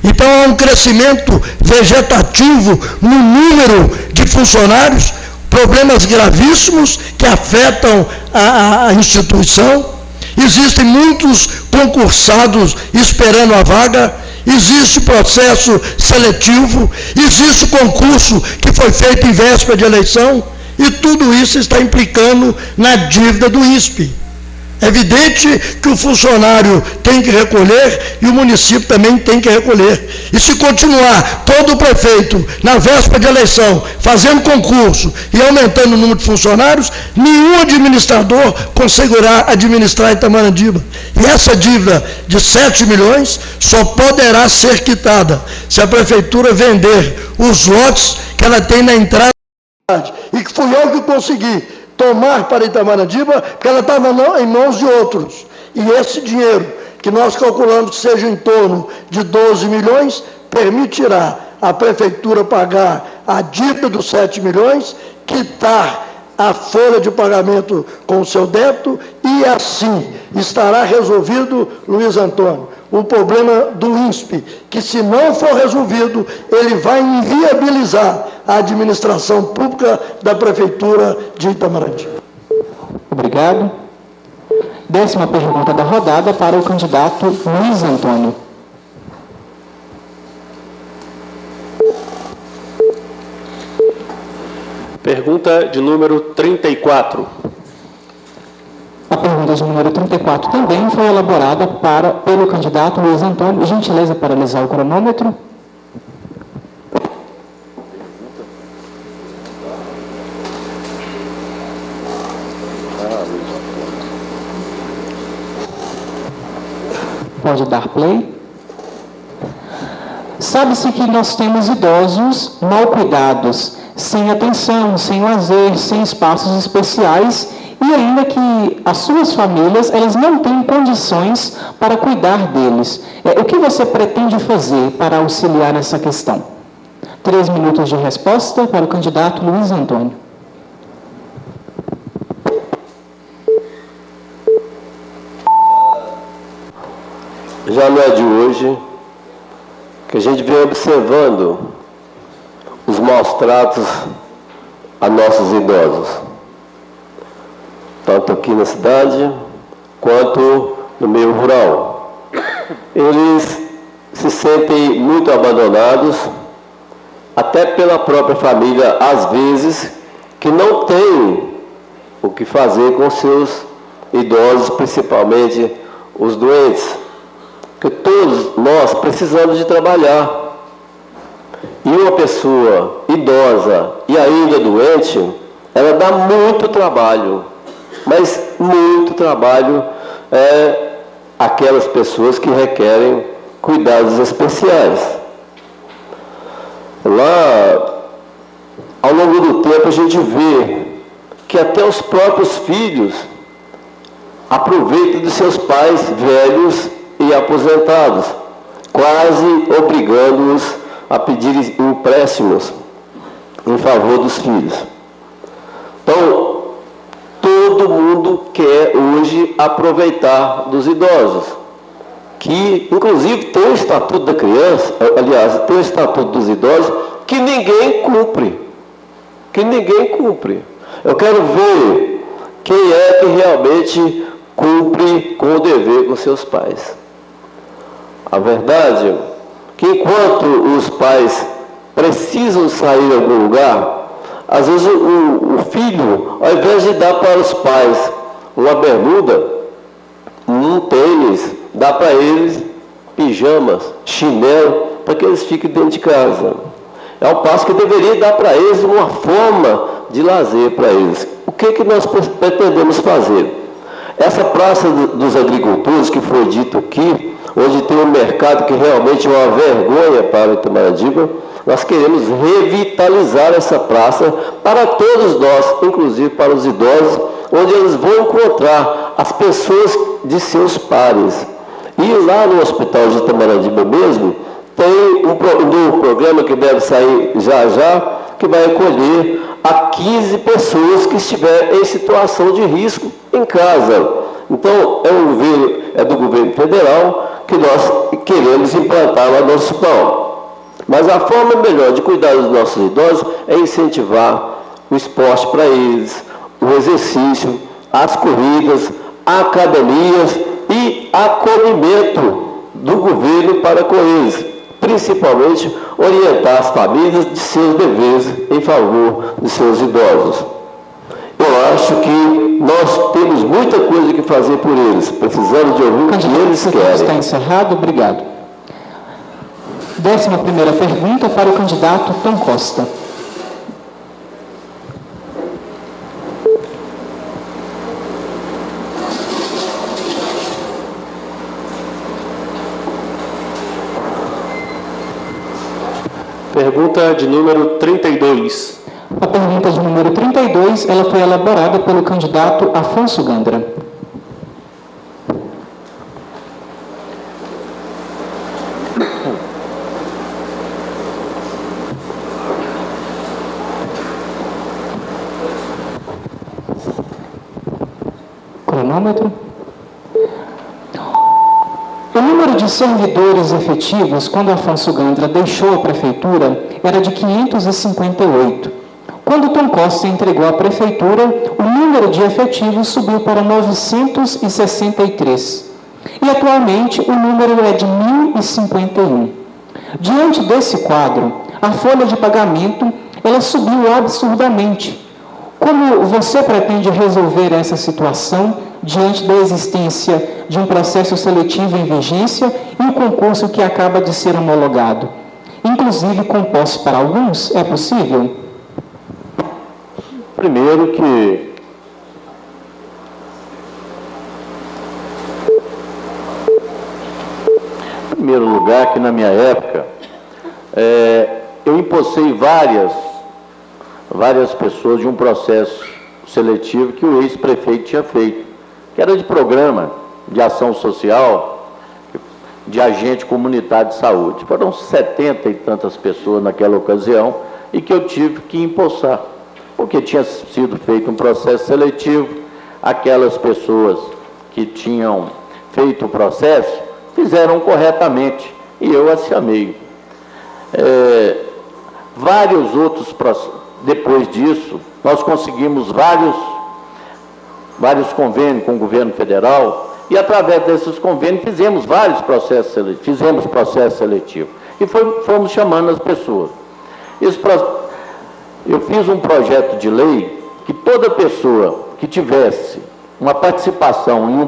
Então, há um crescimento vegetativo no número de funcionários, problemas gravíssimos que afetam a instituição. Existem muitos concursados esperando a vaga, existe processo seletivo, existe concurso que foi feito em véspera de eleição, e tudo isso está implicando na dívida do INSP. É evidente que o funcionário tem que recolher e o município também tem que recolher. E se continuar todo o prefeito, na véspera de eleição, fazendo concurso e aumentando o número de funcionários, nenhum administrador conseguirá administrar Itamerandiba. E essa dívida de R$7 milhões só poderá ser quitada se a Prefeitura vender os lotes que ela tem na entrada. e que fui eu que consegui tomar para Itamarandiba, porque ela estava em mãos de outros. E esse dinheiro, que nós calculamos que seja em torno de 12 milhões, permitirá a Prefeitura pagar a dívida dos 7 milhões, quitar a folha de pagamento com o seu débito e, assim, estará resolvido, Luiz Antônio, o problema do INSP, que, se não for resolvido, ele vai inviabilizar a administração pública da Prefeitura de Itamarandi. Obrigado. 10ª pergunta da rodada para o candidato Luiz Antônio. Pergunta de número 34. A pergunta de número 34 também foi elaborada pelo candidato Luiz Antônio. Gentileza para alisar o cronômetro. Pode dar play. Sabe-se que nós temos idosos mal cuidados, sem atenção, sem lazer, sem espaços especiais, e ainda que as suas famílias, elas não têm condições para cuidar deles. O que você pretende fazer para auxiliar nessa questão? 3 minutos de resposta para o candidato Luiz Antônio. Já não é de hoje que a gente vem observando os maus tratos a nossos idosos, tanto aqui na cidade quanto no meio rural. Eles se sentem muito abandonados, até pela própria família, às vezes, que não tem o que fazer com seus idosos, principalmente os doentes. Porque todos nós precisamos de trabalhar. E uma pessoa idosa e ainda doente, ela dá muito trabalho. Mas muito trabalho aquelas pessoas que requerem cuidados especiais. Lá, ao longo do tempo, a gente vê que até os próprios filhos aproveitam de seus pais velhos e aposentados, quase obrigando-os a pedir empréstimos em favor dos filhos. Então, todo mundo quer hoje aproveitar dos idosos, que inclusive tem o Estatuto da Criança, aliás, tem o Estatuto dos Idosos, que ninguém cumpre. Eu quero ver quem é que realmente cumpre com o dever com seus pais. A verdade é que enquanto os pais precisam sair a algum lugar, às vezes o filho, ao invés de dar para os pais uma bermuda, um tênis, dá para eles pijamas, chinelo, para que eles fiquem dentro de casa. É um passo que deveria dar para eles uma forma de lazer para eles. O que nós pretendemos fazer? Essa praça dos agricultores que foi dito aqui, onde tem um mercado que realmente é uma vergonha para Itamaradiba, nós queremos revitalizar essa praça para todos nós, inclusive para os idosos, onde eles vão encontrar as pessoas de seus pares. E lá no Hospital de Itamaradiba mesmo, tem um programa que deve sair já, que vai acolher a 15 pessoas que estiverem em situação de risco em casa. Então, é do governo federal que nós queremos implantar lá no hospital. Mas a forma melhor de cuidar dos nossos idosos é incentivar o esporte para eles, o exercício, as corridas, academias e acolhimento do governo para com eles. Principalmente orientar as famílias de seus deveres em favor de seus idosos. Eu acho que nós temos muita coisa que fazer por eles, precisamos de ouvir o que eles querem. Está encerrado, obrigado. 11ª pergunta para o candidato Tom Costa. Pergunta de número 32. A pergunta de número 32, ela foi elaborada pelo candidato Afonso Gandra. Cronômetro. O número de servidores efetivos, quando Afonso Gandra deixou a prefeitura, era de 558. Quando Tom Costa entregou a prefeitura, o número de efetivos subiu para 963. E atualmente o número é de 1.051. Diante desse quadro, a folha de pagamento ela subiu absurdamente. Como você pretende resolver essa situação diante da existência de um processo seletivo em vigência e um concurso que acaba de ser homologado, inclusive com posse para alguns? É possível? Primeiro que em primeiro lugar que na minha época eu empossei várias pessoas de um processo seletivo que o ex-prefeito tinha feito, que era de programa de ação social, de agente comunitário de saúde. Foram 70 e tantas pessoas naquela ocasião e que eu tive que empossar, porque tinha sido feito um processo seletivo, aquelas pessoas que tinham feito o processo fizeram corretamente e eu as chamei. Vários outros processos. Depois disso, nós conseguimos vários convênios com o governo federal e, através desses convênios, fizemos vários processos seletivos, fizemos processo seletivo e fomos chamando as pessoas. Eu fiz um projeto de lei que toda pessoa que tivesse uma participação em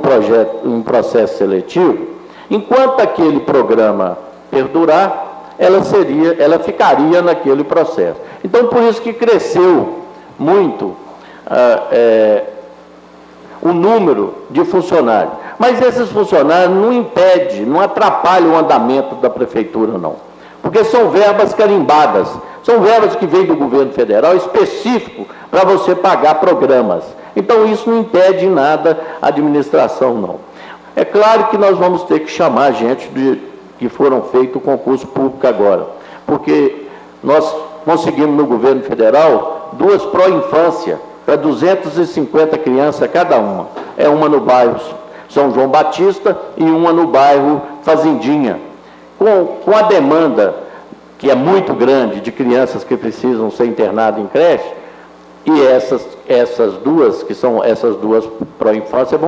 um processo seletivo, enquanto aquele programa perdurar, ela ficaria naquele processo. Então, por isso que cresceu muito o número de funcionários. Mas esses funcionários não atrapalham o andamento da prefeitura, não. Porque são verbas carimbadas, são verbas que vêm do governo federal específico para você pagar programas. Então, isso não impede em nada a administração, não. É claro que nós vamos ter que chamar gente que foram feito o concurso público agora, porque nós conseguimos no governo federal 2 pró-infância para 250 crianças cada uma. É uma no bairro São João Batista e uma no bairro Fazendinha. Com a demanda, que é muito grande, de crianças que precisam ser internadas em creche, e essas duas, que são essas 2 pró-infância,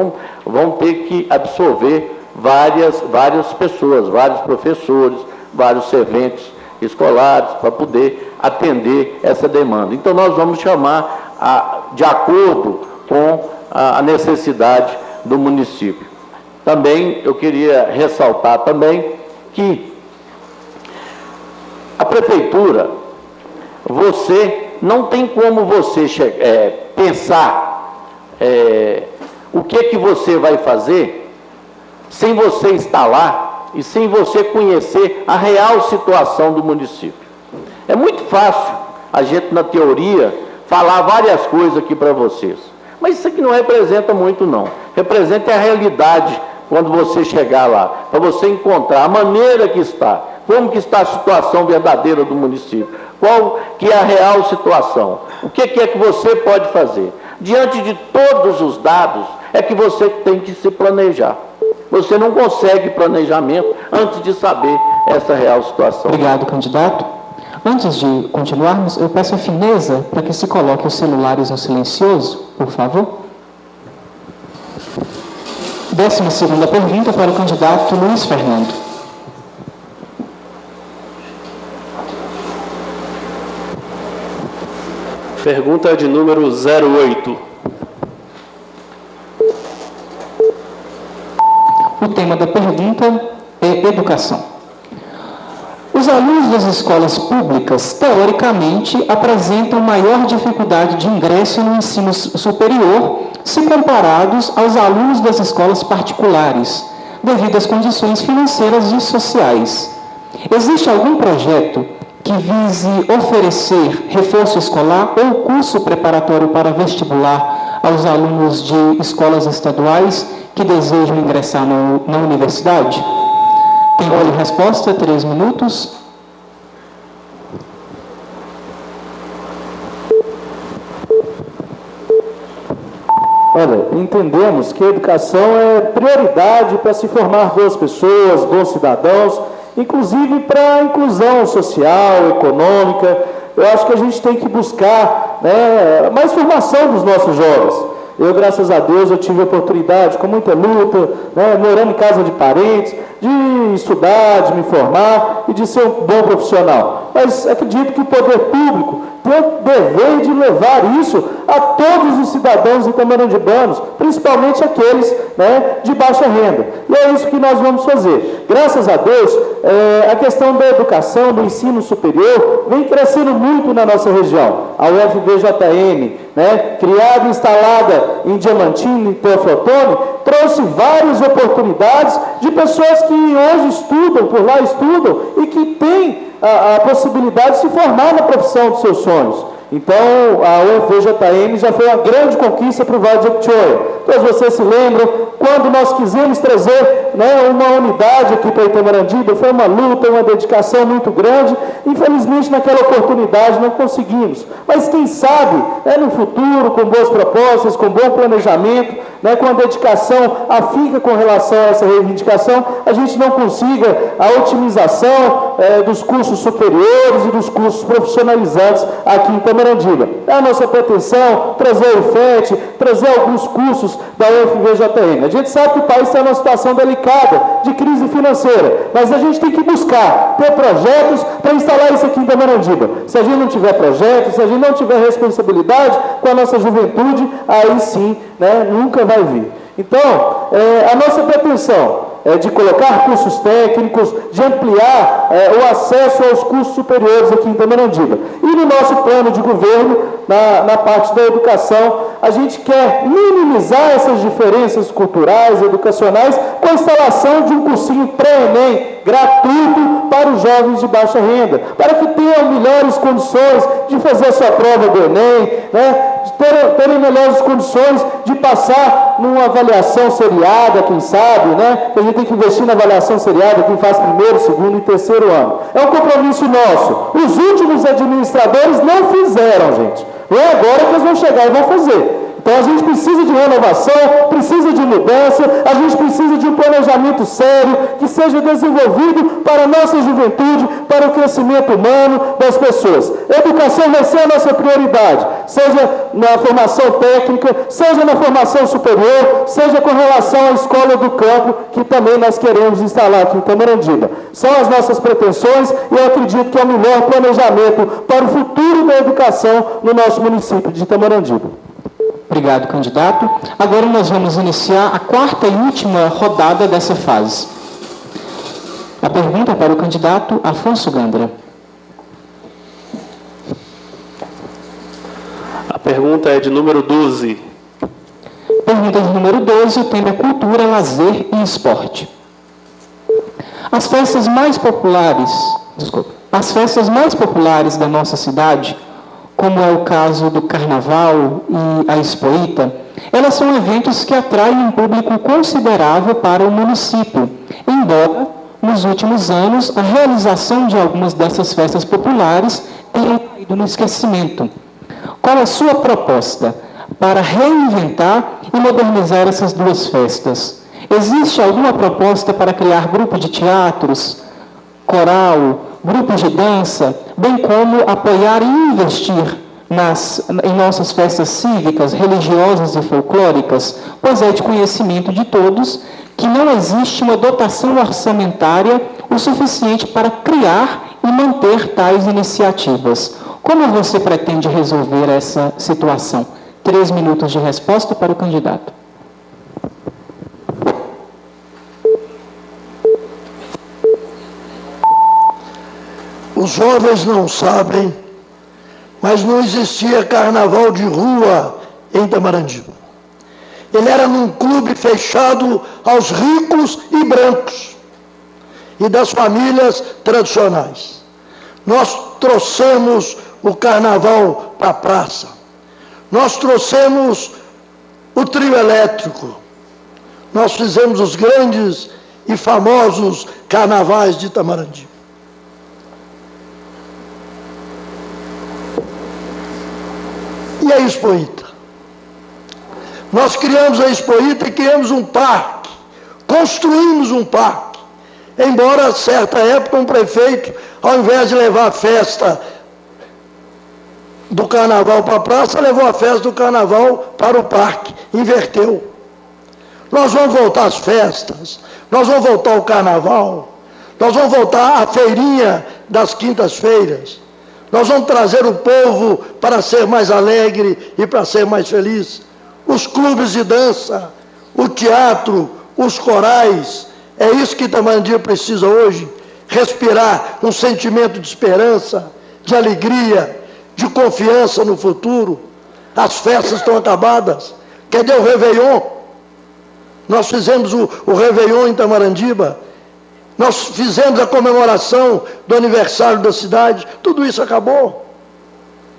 vão ter que absorver várias pessoas, vários professores, vários serventes escolares, para poder atender essa demanda. Então, nós vamos chamar de acordo com a necessidade do município. Também, eu queria ressaltar também que a prefeitura, não tem como você pensar o que você vai fazer sem você estar lá e sem você conhecer a real situação do município. É muito fácil a gente, na teoria, falar várias coisas aqui para vocês, mas isso aqui não representa muito, não. Representa a realidade quando você chegar lá, para você encontrar a maneira que está, como que está a situação verdadeira do município, qual que é a real situação, o que é que você pode fazer. Diante de todos os dados, é que você tem que se planejar. Você não consegue planejamento antes de saber essa real situação. Obrigado, candidato. Antes de continuarmos, eu peço a fineza para que se coloque os celulares no silencioso, por favor. 12ª pergunta para o candidato Luiz Fernando. Pergunta de número 08. O tema da pergunta é educação. Os alunos das escolas públicas, teoricamente, apresentam maior dificuldade de ingresso no ensino superior se comparados aos alunos das escolas particulares, devido às condições financeiras e sociais. Existe algum projeto que vise oferecer reforço escolar ou curso preparatório para vestibular aos alunos de escolas estaduais que desejam ingressar na universidade? Tempo de resposta, 3 minutos. Olha, entendemos que a educação é prioridade para se formar boas pessoas, bons cidadãos, inclusive para a inclusão social, econômica. Eu acho que a gente tem que buscar, né, mais formação dos nossos jovens. Eu, graças a Deus, eu tive a oportunidade, com muita luta, né, morando em casa de parentes, de estudar, de me formar e de ser um bom profissional. Mas acredito que o poder público tem o dever de levar isso a todos os cidadãos itamorandibanos, principalmente aqueles, né, de baixa renda. E é isso que nós vamos fazer. Graças a Deus, a questão da educação, do ensino superior, vem crescendo muito na nossa região. A UFVJM, né, criada e instalada em Diamantino e Teófilo Otoni, trouxe várias oportunidades de pessoas que hoje estudam, por lá estudam, e que têm a possibilidade de se formar na profissão dos seus sonhos. Então, a UFVJM já foi uma grande conquista para o Vale de Jequitinhonha. Todos vocês se lembram, quando nós quisemos trazer, né, uma unidade aqui para Itamorandiba, foi uma luta, uma dedicação muito grande. Infelizmente, naquela oportunidade não conseguimos. Mas quem sabe, né, no futuro, com boas propostas, com bom planejamento, né, com a dedicação afinca com relação a essa reivindicação, a gente não consiga a otimização dos cursos superiores e dos cursos profissionalizantes aqui em Itamorandiba. É a nossa pretensão trazer o FET, trazer alguns cursos da UFVJM. A gente sabe que o país está numa situação delicada, de crise financeira, mas a gente tem que buscar ter projetos para instalar isso aqui em Itamorandiba. Se a gente não tiver projetos, se a gente não tiver responsabilidade com a nossa juventude, aí sim, né, nunca vai vir. Então, a nossa pretensão é de colocar cursos técnicos, de ampliar o acesso aos cursos superiores aqui em Itamorandiba. E no nosso plano de governo, na parte da educação, a gente quer minimizar essas diferenças culturais, educacionais, com a instalação de um cursinho pré-ENEM gratuito para os jovens de baixa renda, para que tenham melhores condições de fazer a sua prova do ENEM, né, de terem melhores condições de passar numa avaliação seriada, quem sabe, né, que a gente tem que investir na avaliação seriada, quem faz primeiro, segundo e terceiro ano. É um compromisso nosso. Os últimos administradores não fizeram, gente. Não é agora que eles vão chegar e vão fazer. Então a gente precisa de renovação, precisa de mudança, a gente precisa de um planejamento sério que seja desenvolvido para a nossa juventude, para o crescimento humano das pessoas. A educação vai ser a nossa prioridade, seja na formação técnica, seja na formação superior, seja com relação à escola do campo, que também nós queremos instalar aqui em Itamorandiba. São as nossas pretensões e eu acredito que é o melhor planejamento para o futuro da educação no nosso município de Itamorandiba. Obrigado, candidato. Agora nós vamos iniciar a quarta e última rodada dessa fase. A pergunta é para o candidato Afonso Gandra. A pergunta é de número 12. Pergunta de número 12, o tema é cultura, lazer e esporte. As festas mais populares da nossa cidade, como é o caso do Carnaval e a Expoita, elas são eventos que atraem um público considerável para o município, embora, nos últimos anos, a realização de algumas dessas festas populares tenha caído no esquecimento. Qual a sua proposta para reinventar e modernizar essas duas festas? Existe alguma proposta para criar grupo de teatros, coral, grupos de dança, bem como apoiar e investir em nossas festas cívicas, religiosas e folclóricas, pois é de conhecimento de todos que não existe uma dotação orçamentária o suficiente para criar e manter tais iniciativas. Como você pretende resolver essa situação? 3 minutos de resposta para o candidato. Os jovens não sabem, mas não existia carnaval de rua em Itamorandiba. Ele era num clube fechado aos ricos e brancos e das famílias tradicionais. Nós trouxemos o carnaval para a praça. Nós trouxemos o trio elétrico. Nós fizemos os grandes e famosos carnavais de Itamarandi. E a Expoíta? Nós criamos a Expoíta e criamos um parque, construímos um parque. Embora, a certa época, um prefeito, ao invés de levar a festa do carnaval para a praça, levou a festa do carnaval para o parque, inverteu. Nós vamos voltar às festas, nós vamos voltar ao carnaval, nós vamos voltar à feirinha das quintas-feiras, nós vamos trazer o povo para ser mais alegre e para ser mais feliz. Os clubes de dança, o teatro, os corais, é isso que Itamarandi precisa hoje, respirar um sentimento de esperança, de alegria, de confiança no futuro. As festas estão acabadas. Cadê o Réveillon? Nós fizemos o Réveillon em Itamarandi, nós fizemos a comemoração do aniversário da cidade, tudo isso acabou.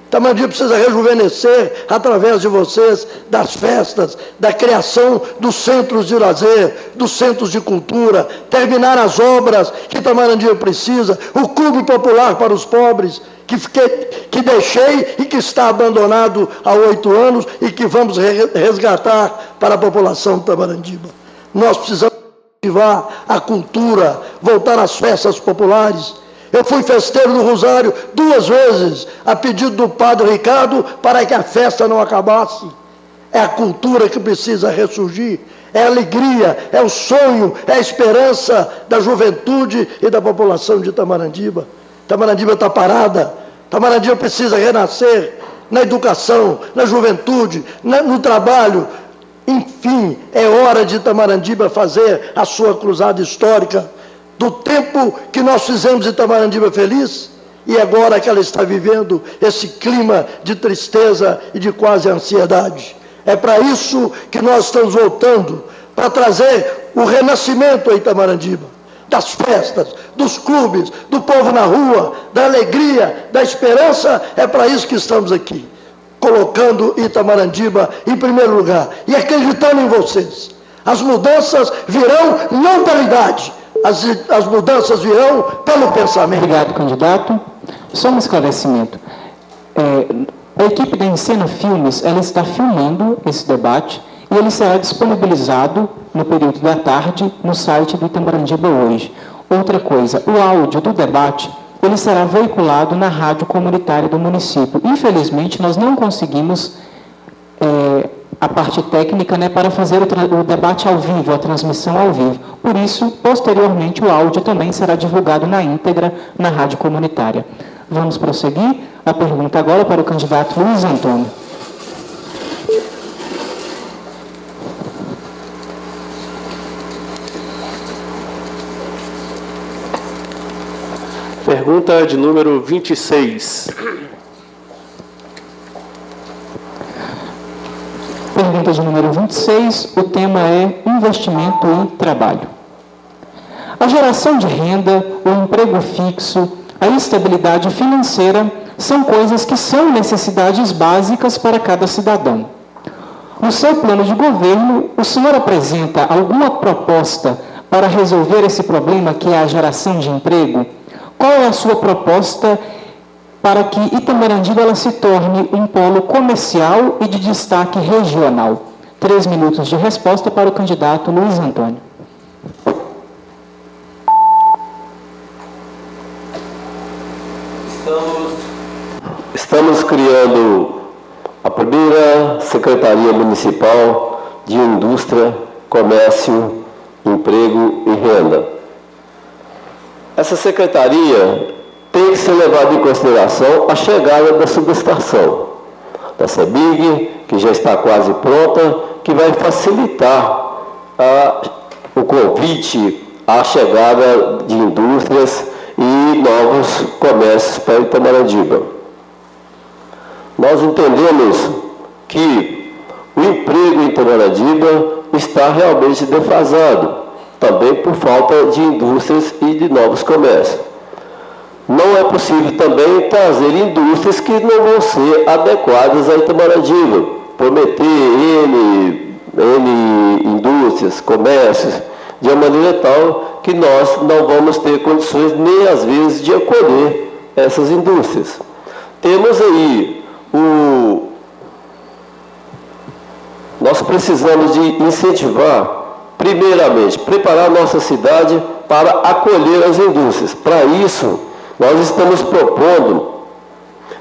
Itamarandi precisa rejuvenescer através de vocês, das festas, da criação dos centros de lazer, dos centros de cultura, terminar as obras que Itamarandi precisa, o Clube Popular para os Pobres, que deixei e que está abandonado há 8 anos e que vamos resgatar para a população de Itamarandi. Nós precisamos ativar a cultura, voltar às festas populares. Eu fui festeiro do Rosário 2 vezes, a pedido do padre Ricardo, para que a festa não acabasse. É a cultura que precisa ressurgir, é a alegria, é o sonho, é a esperança da juventude e da população de Itamarandi. Itamarandi está parada, Itamarandi precisa renascer na educação, na juventude, no trabalho. Enfim, é hora de Itamarandi fazer a sua cruzada histórica, do tempo que nós fizemos Itamarandi feliz, e agora que ela está vivendo esse clima de tristeza e de quase ansiedade. É para isso que nós estamos voltando, para trazer o renascimento a Itamarandi, das festas, dos clubes, do povo na rua, da alegria, da esperança. É para isso que estamos aqui, colocando Itamarandi em primeiro lugar, e acreditando em vocês. As mudanças virão não pela idade, as mudanças virão pelo pensamento. Obrigado, candidato. Só um esclarecimento. A equipe da Encena Filmes, ela está filmando esse debate e ele será disponibilizado no período da tarde no site do Itamarandi hoje. Outra coisa, o áudio do debate, ele será veiculado na rádio comunitária do município. Infelizmente, nós não conseguimos a parte técnica, para fazer o debate ao vivo, a transmissão ao vivo. Por isso, posteriormente, o áudio também será divulgado na íntegra na rádio comunitária. Vamos prosseguir. A pergunta agora para o candidato Luiz Antônio. Pergunta de número 26. Pergunta de número 26, o tema é investimento e trabalho. A geração de renda, o emprego fixo, a estabilidade financeira são coisas que são necessidades básicas para cada cidadão. No seu plano de governo, o senhor apresenta alguma proposta para resolver esse problema que é a geração de emprego? Qual é a sua proposta para que Itamarandi ela se torne um polo comercial e de destaque regional? 3 minutos de resposta para o candidato Luiz Antônio. Estamos criando a primeira Secretaria Municipal de Indústria, Comércio, Emprego e Renda. Essa secretaria tem que ser levada em consideração a chegada da subestação da CEBIG, que já está quase pronta, que vai facilitar o convite à chegada de indústrias e novos comércios para Itamarandi. Nós entendemos que o emprego em Itamarandi está realmente defasado, também por falta de indústrias e de novos comércios. não é possível também trazer indústrias que não vão ser adequadas a Itamaratiba, prometer N indústrias, comércios, de uma maneira tal que nós não vamos ter condições nem às vezes de acolher essas indústrias. Temos aí nós precisamos de incentivar, primeiramente, preparar nossa cidade para acolher as indústrias. Para isso, nós estamos propondo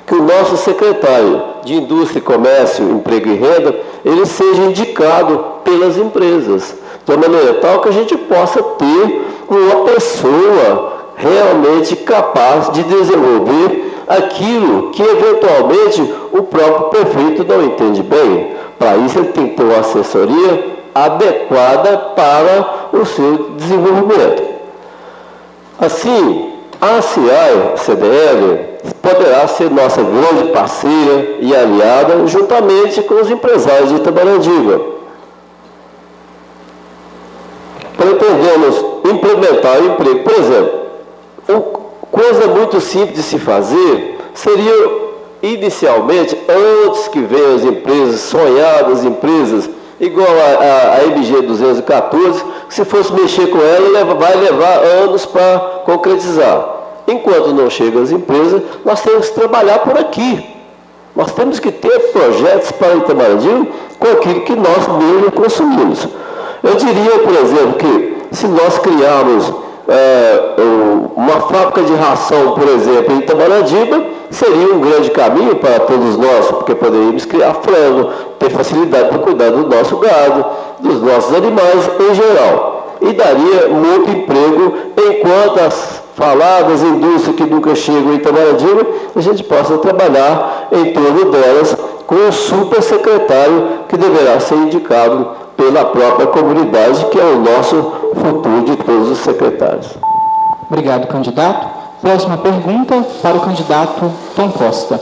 que o nosso secretário de Indústria, Comércio, Emprego e Renda, ele seja indicado pelas empresas, de uma maneira tal que a gente possa ter uma pessoa realmente capaz de desenvolver aquilo que, eventualmente, o próprio prefeito não entende bem. Para isso, ele tem que ter uma assessoria adequada para o seu desenvolvimento. Assim, a CIAE-CDL poderá ser nossa grande parceira e aliada, juntamente com os empresários de Itamaratiba. Pretendemos implementar o emprego. Por exemplo, coisa muito simples de se fazer seria, inicialmente, antes que venham as empresas, sonhadas empresas, igual a MG 214, se fosse mexer com ela, vai levar anos para concretizar. Enquanto não chegam as empresas, nós temos que trabalhar por aqui. Nós temos que ter projetos para Itamaratiba com aquilo que nós mesmos consumimos. Eu diria, por exemplo, que se nós criarmos uma fábrica de ração, por exemplo, em Itamaratiba, seria um grande caminho para todos nós, porque poderíamos criar frango, ter facilidade para cuidar do nosso gado, dos nossos animais em geral. E daria muito emprego, enquanto as faladas indústrias que nunca chegam em Itamaratiba, a gente possa trabalhar em torno delas com o supersecretário que deverá ser indicado pela própria comunidade, que é o nosso futuro de todos os secretários. Obrigado, candidato. Próxima pergunta para o candidato Tom Costa.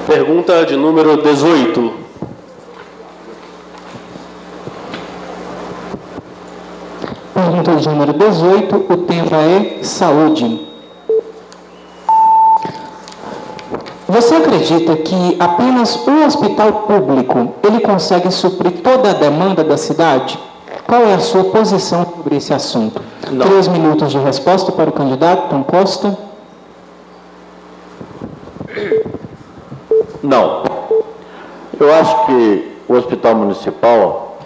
Pergunta de número 18. Pergunta de número 18, o tema é saúde. Você acredita que apenas um hospital público ele consegue suprir toda a demanda da cidade? Qual é a sua posição sobre esse assunto? Não. 3 minutos de resposta para o candidato Tom Costa. Não. Eu acho que o hospital municipal,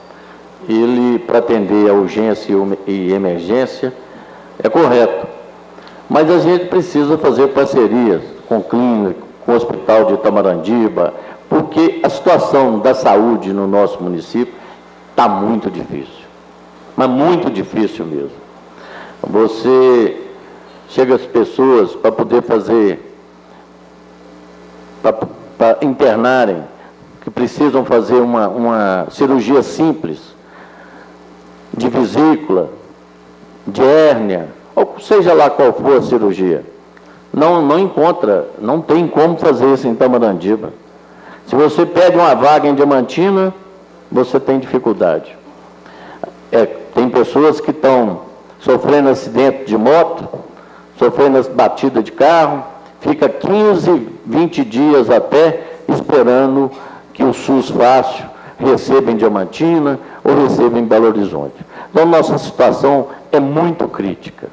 ele, para atender a urgência e emergência, é correto. Mas a gente precisa fazer parcerias com clínica, com o Hospital de Itamaratiba, porque a situação da saúde no nosso município está muito difícil. Mas muito difícil mesmo. Você chega as pessoas para poder fazer, para internarem, que precisam fazer uma cirurgia simples, de vesícula, de hérnia, ou seja lá qual for a cirurgia. Não encontra, não tem como fazer isso em Itamaratiba. Se você pede uma vaga em Diamantina, você tem dificuldade. Tem pessoas que estão sofrendo acidente de moto, sofrendo batida de carro, fica 15, 20 dias até esperando que o SUS Fácil receba em Diamantina ou receba em Belo Horizonte. Então, nossa situação é muito crítica.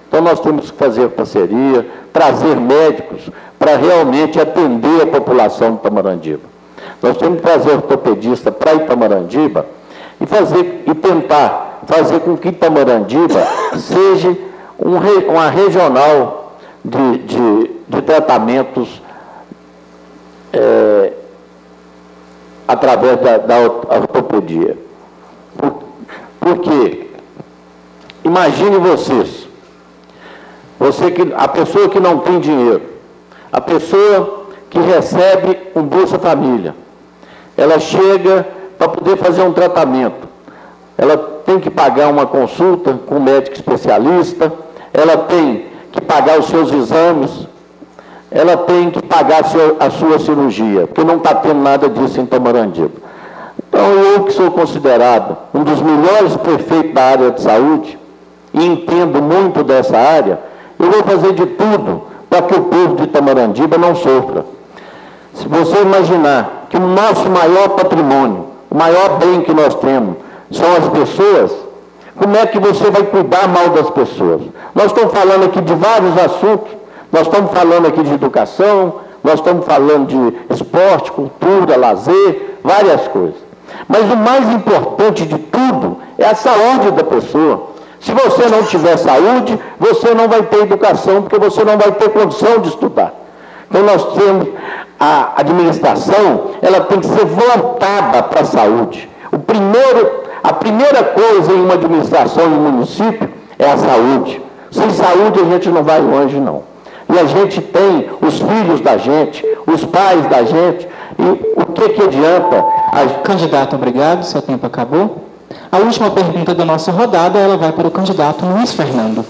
Então, nós temos que fazer parceria, trazer médicos para realmente atender a população de Itamaratiba. Nós temos que trazer ortopedista para Itamaratiba e tentar fazer com que Itamaratiba seja uma regional de tratamentos através da ortopedia. Porque, imagine a pessoa que não tem dinheiro, a pessoa que recebe um Bolsa Família, ela chega para poder fazer um tratamento, ela tem que pagar uma consulta com um médico especialista, ela tem que pagar os seus exames, ela tem que pagar a sua cirurgia, porque não está tendo nada disso em Itamaratiba. Então, eu que sou considerado um dos melhores prefeitos da área de saúde, e entendo muito dessa área, eu vou fazer de tudo para que o povo de Itamorandiba não sofra. Se você imaginar que o nosso maior patrimônio, o maior bem que nós temos, são as pessoas, como é que você vai cuidar mal das pessoas? Nós estamos falando aqui de vários assuntos, nós estamos falando aqui de educação, nós estamos falando de esporte, cultura, lazer, várias coisas. Mas o mais importante de tudo é a saúde da pessoa. Se você não tiver saúde, você não vai ter educação, porque você não vai ter condição de estudar. Então nós temos a administração, ela tem que ser voltada para a saúde. A primeira coisa em uma administração em um município é a saúde. Sem saúde a gente não vai longe, não. E a gente tem os filhos da gente, os pais da gente, e o que adianta? Candidato, obrigado, seu tempo acabou. A última pergunta da nossa rodada, ela vai para o candidato Luiz Fernando.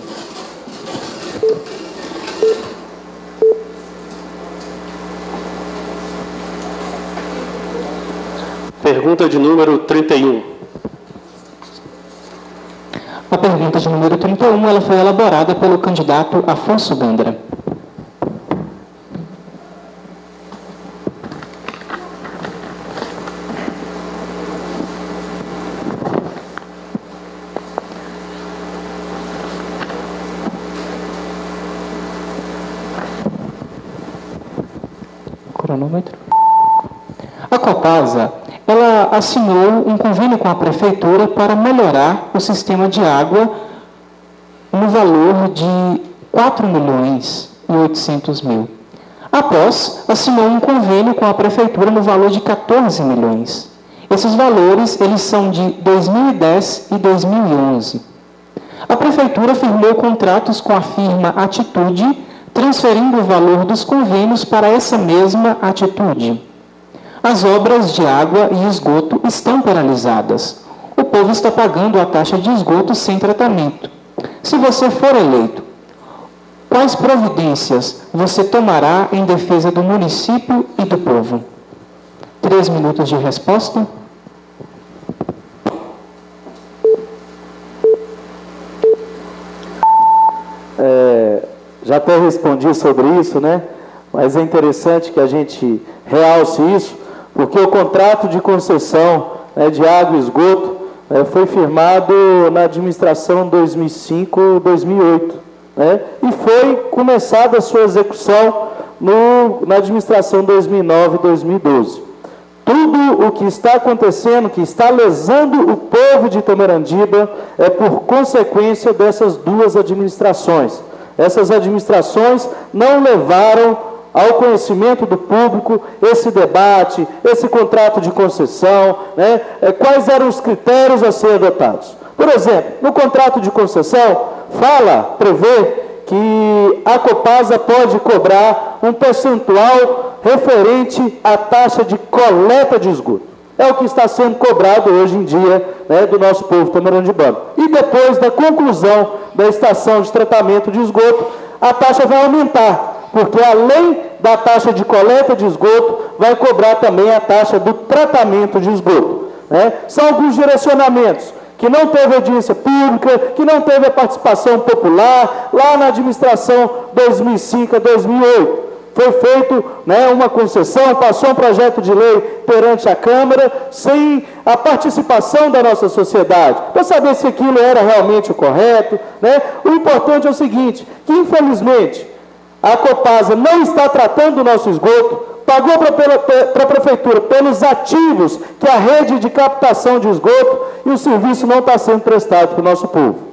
Pergunta de número 31. A pergunta de número 31, ela foi elaborada pelo candidato Afonso Gandra. Cronômetro. A Copasa, ela assinou um convênio com a Prefeitura para melhorar o sistema de água no valor de R$ 4.800.000. Após, assinou um convênio com a Prefeitura no valor de 14 milhões. Esses valores, eles são de 2010 e 2011. A Prefeitura firmou contratos com a firma Atitude, transferindo o valor dos convênios para essa mesma Atitude. As obras de água e esgoto estão paralisadas. O povo está pagando a taxa de esgoto sem tratamento. Se você for eleito, quais providências você tomará em defesa do município e do povo? 3 minutos de resposta. Já até respondi sobre isso, né? Mas é interessante que a gente realce isso, porque o contrato de concessão, né, de água e esgoto foi firmado na administração 2005-2008, né? E foi começada a sua execução na administração 2009-2012. Tudo o que está acontecendo, que está lesando o povo de Itamorandiba, é por consequência dessas duas administrações. Essas administrações não levaram ao conhecimento do público esse debate, esse contrato de concessão, né? Quais eram os critérios a serem adotados. Por exemplo, no contrato de concessão, prevê que a Copasa pode cobrar um percentual referente à taxa de coleta de esgoto. É o que está sendo cobrado hoje em dia, né, do nosso povo itamarandibano. E depois da conclusão da estação de tratamento de esgoto, a taxa vai aumentar, porque além da taxa de coleta de esgoto, vai cobrar também a taxa do tratamento de esgoto, né? São alguns direcionamentos que não teve audiência pública, que não teve a participação popular, lá na administração 2005 a 2008. Foi feito, né, uma concessão, passou um projeto de lei perante a Câmara, sem a participação da nossa sociedade, para saber se aquilo era realmente o correto, né? O importante é o seguinte, que infelizmente a Copasa não está tratando o nosso esgoto, pagou para a Prefeitura pelos ativos que a rede de captação de esgoto, e o serviço não está sendo prestado para o nosso povo.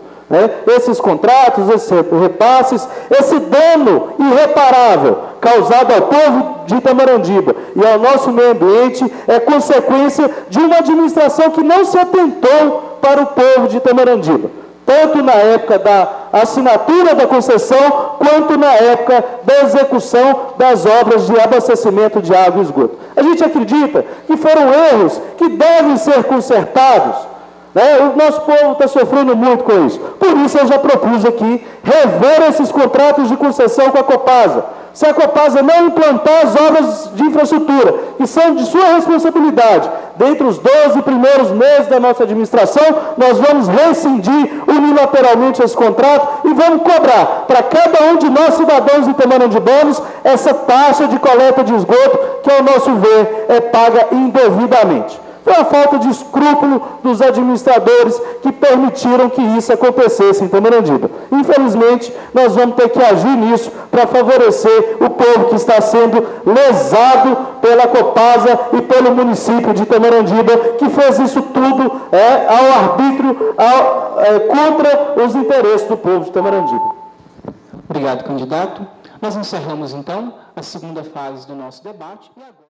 Esses contratos, esses repasses, esse dano irreparável causado ao povo de Itamorandiba e ao nosso meio ambiente é consequência de uma administração que não se atentou para o povo de Itamorandiba, tanto na época da assinatura da concessão, quanto na época da execução das obras de abastecimento de água e esgoto. A gente acredita que foram erros que devem ser consertados. O nosso povo está sofrendo muito com isso. Por isso eu já propus aqui rever esses contratos de concessão com a Copasa. Se a Copasa não implantar as obras de infraestrutura, que são de sua responsabilidade, dentre os 12 primeiros meses da nossa administração, nós vamos rescindir unilateralmente esse contrato e vamos cobrar para cada um de nós, cidadãos itamorandibanos, essa taxa de coleta de esgoto que, ao nosso ver, é paga indevidamente. Foi a falta de escrúpulo dos administradores que permitiram que isso acontecesse em Itamorandiba. Infelizmente, nós vamos ter que agir nisso para favorecer o povo que está sendo lesado pela Copasa e pelo município de Itamorandiba, que fez isso tudo ao arbítrio, contra os interesses do povo de Itamorandiba. Obrigado, candidato. Nós encerramos, então, a segunda fase do nosso debate. E agora...